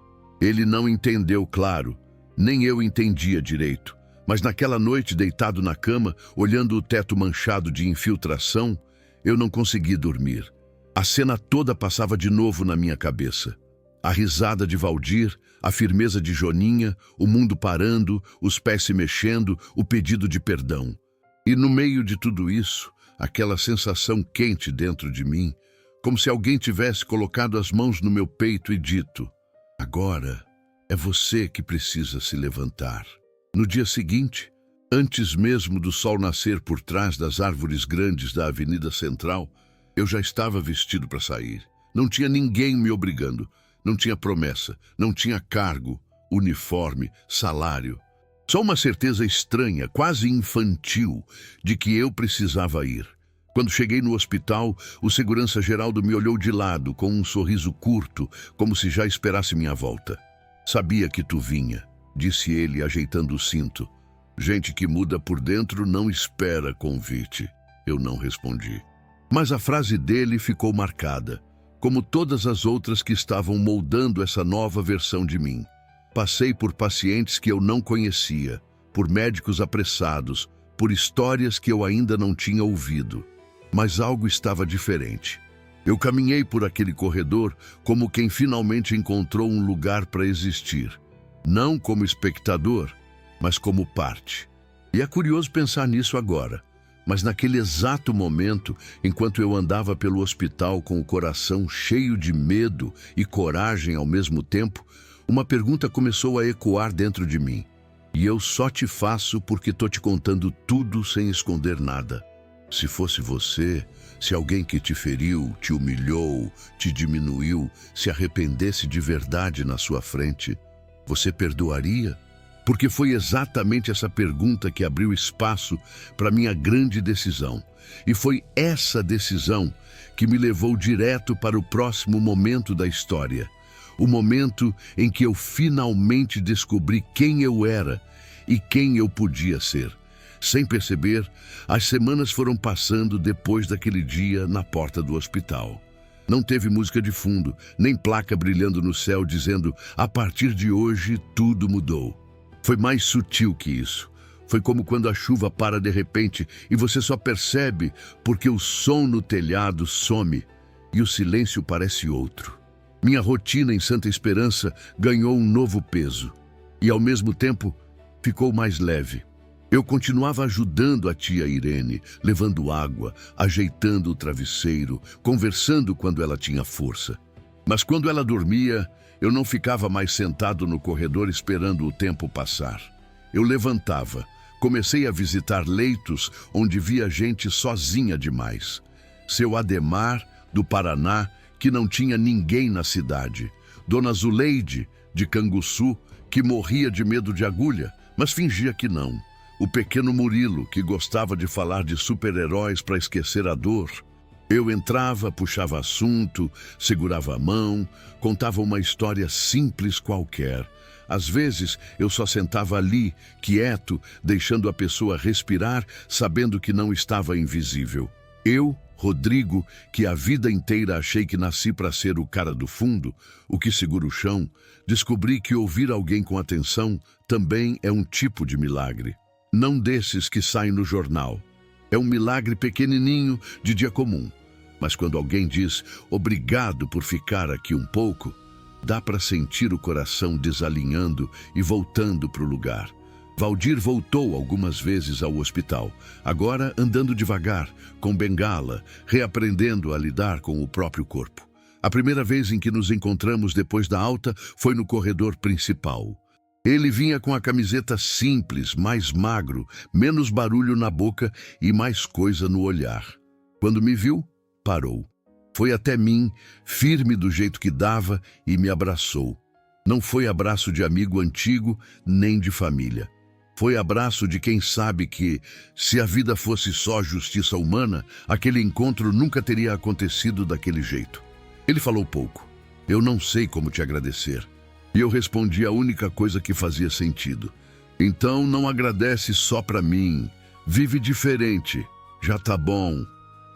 Speaker 1: Ele não entendeu, claro, nem eu entendia direito, mas naquela noite, deitado na cama, olhando o teto manchado de infiltração, eu não consegui dormir. A cena toda passava de novo na minha cabeça. A risada de Valdir, a firmeza de Joninha, o mundo parando, os pés se mexendo, o pedido de perdão. E no meio de tudo isso, aquela sensação quente dentro de mim, como se alguém tivesse colocado as mãos no meu peito e dito, agora é você que precisa se levantar. No dia seguinte, antes mesmo do sol nascer por trás das árvores grandes da Avenida Central, eu já estava vestido para sair. Não tinha ninguém me obrigando, não tinha promessa, não tinha cargo, uniforme, salário. Só uma certeza estranha, quase infantil, de que eu precisava ir. Quando cheguei no hospital, o segurança Geraldo me olhou de lado, com um sorriso curto, como se já esperasse minha volta. Sabia que tu vinha, disse ele, ajeitando o cinto. Gente que muda por dentro não espera convite. Eu não respondi. Mas a frase dele ficou marcada, como todas as outras que estavam moldando essa nova versão de mim. Passei por pacientes que eu não conhecia, por médicos apressados, por histórias que eu ainda não tinha ouvido. Mas algo estava diferente. Eu caminhei por aquele corredor como quem finalmente encontrou um lugar para existir. Não como espectador, mas como parte. E é curioso pensar nisso agora. Mas naquele exato momento, enquanto eu andava pelo hospital com o coração cheio de medo e coragem ao mesmo tempo, uma pergunta começou a ecoar dentro de mim. E eu só te faço porque tô te contando tudo sem esconder nada. Se fosse você, se alguém que te feriu, te humilhou, te diminuiu, se arrependesse de verdade na sua frente, você perdoaria? Porque foi exatamente essa pergunta que abriu espaço para minha grande decisão. E foi essa decisão que me levou direto para o próximo momento da história. O momento em que eu finalmente descobri quem eu era e quem eu podia ser. Sem perceber, as semanas foram passando depois daquele dia na porta do hospital. Não teve música de fundo, nem placa brilhando no céu dizendo, a partir de hoje tudo mudou. Foi mais sutil que isso. Foi como quando a chuva para de repente e você só percebe porque o som no telhado some e o silêncio parece outro. Minha rotina em Santa Esperança ganhou um novo peso e, ao mesmo tempo, ficou mais leve. Eu continuava ajudando a tia Irene, levando água, ajeitando o travesseiro, conversando quando ela tinha força. Mas quando ela dormia, eu não ficava mais sentado no corredor esperando o tempo passar. Eu levantava, comecei a visitar leitos onde via gente sozinha demais. Seu Ademar, do Paraná, que não tinha ninguém na cidade. Dona Zuleide, de Canguçu, que morria de medo de agulha, mas fingia que não. O pequeno Murilo, que gostava de falar de super-heróis para esquecer a dor. Eu entrava, puxava assunto, segurava a mão, contava uma história simples qualquer. Às vezes, eu só sentava ali, quieto, deixando a pessoa respirar, sabendo que não estava invisível. Eu, Rodrigo, que a vida inteira achei que nasci para ser o cara do fundo, o que segura o chão, descobri que ouvir alguém com atenção também é um tipo de milagre. Não desses que saem no jornal. É um milagre pequenininho de dia comum. Mas quando alguém diz obrigado por ficar aqui um pouco, dá para sentir o coração desalinhando e voltando para o lugar. Valdir voltou algumas vezes ao hospital, agora andando devagar, com bengala, reaprendendo a lidar com o próprio corpo. A primeira vez em que nos encontramos depois da alta foi no corredor principal. Ele vinha com a camiseta simples, mais magro, menos barulho na boca e mais coisa no olhar. Quando me viu, parou. Foi até mim, firme do jeito que dava, e me abraçou. Não foi abraço de amigo antigo, nem de família. Foi abraço de quem sabe que, se a vida fosse só justiça humana, aquele encontro nunca teria acontecido daquele jeito. Ele falou pouco. Eu não sei como te agradecer. E eu respondi a única coisa que fazia sentido. Então não agradece só pra mim. Vive diferente. Já tá bom.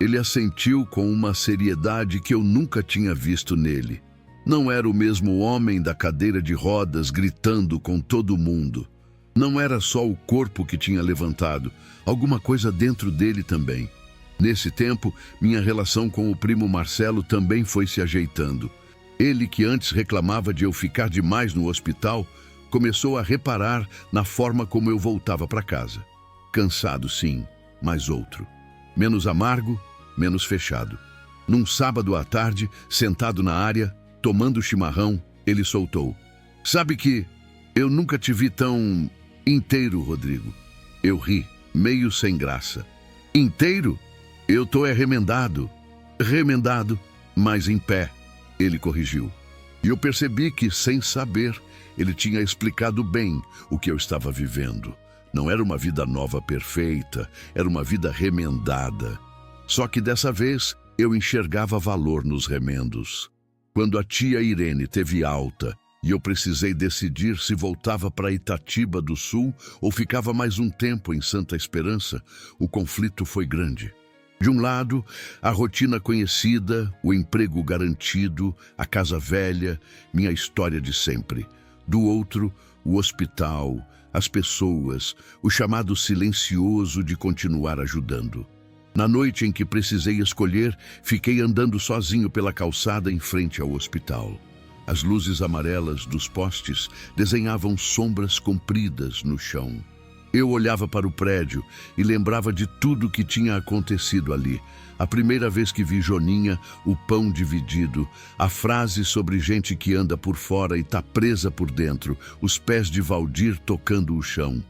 Speaker 1: Ele assentiu com uma seriedade que eu nunca tinha visto nele. Não era o mesmo homem da cadeira de rodas gritando com todo mundo. Não era só o corpo que tinha levantado, alguma coisa dentro dele também. Nesse tempo, minha relação com o primo Marcelo também foi se ajeitando. Ele, que antes reclamava de eu ficar demais no hospital, começou a reparar na forma como eu voltava para casa. Cansado, sim, mas outro. Menos amargo, menos fechado. Num sábado à tarde, sentado na área, tomando chimarrão, ele soltou: "Sabe que eu nunca te vi tão inteiro, Rodrigo." Eu ri, meio sem graça. "Inteiro? Eu tô remendado." "Remendado, mas em pé," ele corrigiu. E eu percebi que, sem saber, ele tinha explicado bem o que eu estava vivendo. Não era uma vida nova perfeita, era uma vida remendada. Só que dessa vez eu enxergava valor nos remendos. Quando a tia Irene teve alta e eu precisei decidir se voltava para Itatiba do Sul ou ficava mais um tempo em Santa Esperança, o conflito foi grande. De um lado, a rotina conhecida, o emprego garantido, a casa velha, minha história de sempre. Do outro, o hospital, as pessoas, o chamado silencioso de continuar ajudando. Na noite em que precisei escolher, fiquei andando sozinho pela calçada em frente ao hospital. As luzes amarelas dos postes desenhavam sombras compridas no chão. Eu olhava para o prédio e lembrava de tudo que tinha acontecido ali. A primeira vez que vi Joninha, o pão dividido, a frase sobre gente que anda por fora e tá presa por dentro, os pés de Valdir tocando o chão.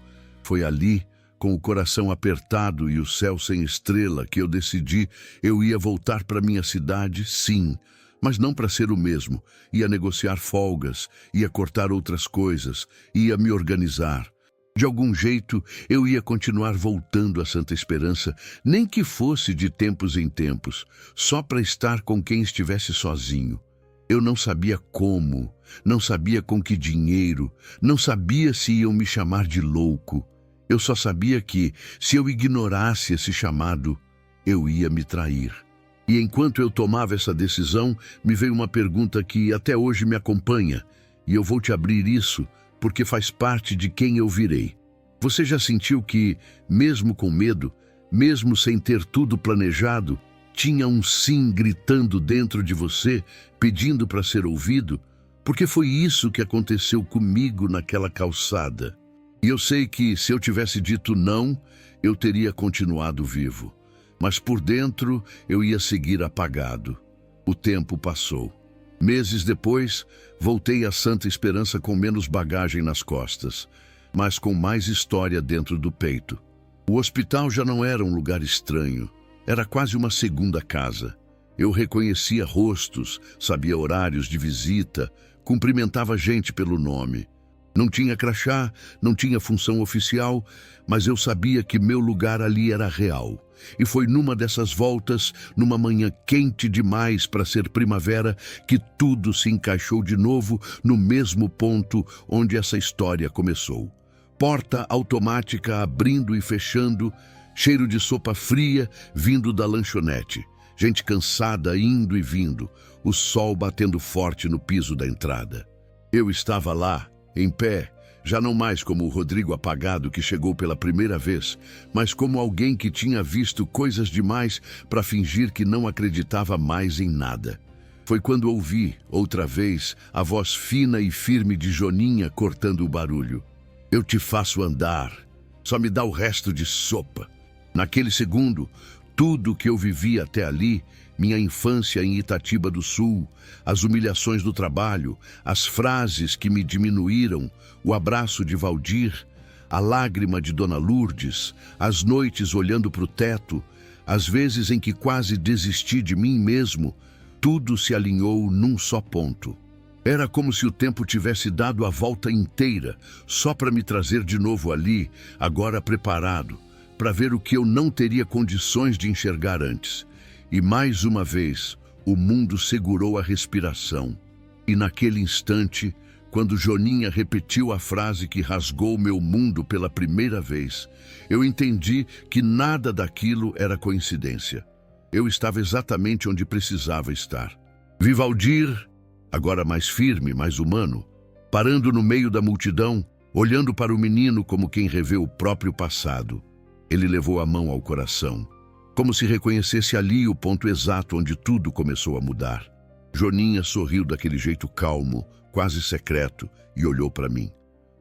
Speaker 1: Foi ali, com o coração apertado e o céu sem estrela, que eu decidi eu ia voltar para minha cidade, sim, mas não para ser o mesmo. Ia negociar folgas, ia cortar outras coisas, ia me organizar. De algum jeito, eu ia continuar voltando a Santa Esperança, nem que fosse de tempos em tempos, só para estar com quem estivesse sozinho. Eu não sabia como, não sabia com que dinheiro, não sabia se iam me chamar de louco. Eu só sabia que, se eu ignorasse esse chamado, eu ia me trair. E enquanto eu tomava essa decisão, me veio uma pergunta que até hoje me acompanha, e eu vou te abrir isso, porque faz parte de quem eu virei. Você já sentiu que, mesmo com medo, mesmo sem ter tudo planejado, tinha um sim gritando dentro de você, pedindo para ser ouvido? Porque foi isso que aconteceu comigo naquela calçada. E eu sei que, se eu tivesse dito não, eu teria continuado vivo. Mas por dentro, eu ia seguir apagado. O tempo passou. Meses depois, voltei a Santa Esperança com menos bagagem nas costas, mas com mais história dentro do peito. O hospital já não era um lugar estranho, era quase uma segunda casa. Eu reconhecia rostos, sabia horários de visita, cumprimentava gente pelo nome. Não tinha crachá, não tinha função oficial, mas eu sabia que meu lugar ali era real. E foi numa dessas voltas, numa manhã quente demais para ser primavera, que tudo se encaixou de novo no mesmo ponto onde essa história começou. Porta automática abrindo e fechando, cheiro de sopa fria vindo da lanchonete, gente cansada indo e vindo, o sol batendo forte no piso da entrada. Eu estava lá, em pé, já não mais como o Rodrigo apagado que chegou pela primeira vez, mas como alguém que tinha visto coisas demais para fingir que não acreditava mais em nada. Foi quando ouvi, outra vez, a voz fina e firme de Joninha cortando o barulho. "Eu te faço andar, só me dá o resto de sopa." Naquele segundo, tudo que eu vivi até ali, minha infância em Itatiba do Sul, as humilhações do trabalho, as frases que me diminuíram, o abraço de Valdir, a lágrima de Dona Lourdes, as noites olhando para o teto, as vezes em que quase desisti de mim mesmo, tudo se alinhou num só ponto. Era como se o tempo tivesse dado a volta inteira, só para me trazer de novo ali, agora preparado, para ver o que eu não teria condições de enxergar antes. E mais uma vez, o mundo segurou a respiração. E naquele instante, quando Joninha repetiu a frase que rasgou meu mundo pela primeira vez, eu entendi que nada daquilo era coincidência. Eu estava exatamente onde precisava estar. Vivaldir, agora mais firme, mais humano, parando no meio da multidão, olhando para o menino como quem revê o próprio passado. Ele levou a mão ao coração, como se reconhecesse ali o ponto exato onde tudo começou a mudar. Joninha sorriu daquele jeito calmo, quase secreto, e olhou para mim.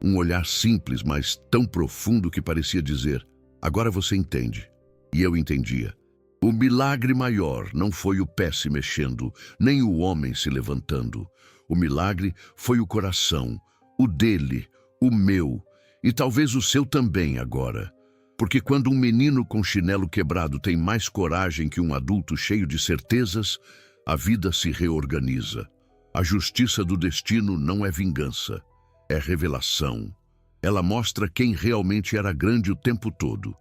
Speaker 1: Um olhar simples, mas tão profundo que parecia dizer: agora você entende. E eu entendia. O milagre maior não foi o pé se mexendo, nem o homem se levantando. O milagre foi o coração, o dele, o meu, e talvez o seu também agora. Porque quando um menino com chinelo quebrado tem mais coragem que um adulto cheio de certezas, a vida se reorganiza. A justiça do destino não é vingança, é revelação. Ela mostra quem realmente era grande o tempo todo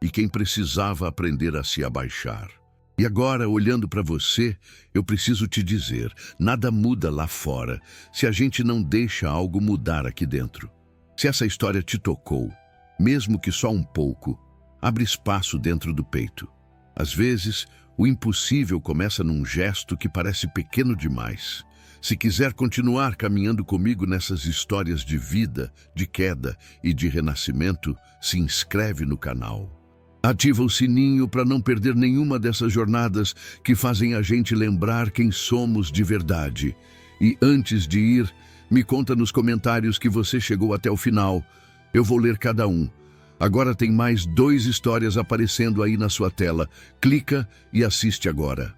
Speaker 1: e quem precisava aprender a se abaixar. E agora, olhando para você, eu preciso te dizer, nada muda lá fora se a gente não deixa algo mudar aqui dentro. Se essa história te tocou, mesmo que só um pouco, abre espaço dentro do peito. Às vezes, o impossível começa num gesto que parece pequeno demais. Se quiser continuar caminhando comigo nessas histórias de vida, de queda e de renascimento, se inscreve no canal. Ativa o sininho para não perder nenhuma dessas jornadas que fazem a gente lembrar quem somos de verdade. E antes de ir, me conta nos comentários que você chegou até o final. Eu vou ler cada um. Agora tem mais 2 histórias aparecendo aí na sua tela. Clica e assiste agora.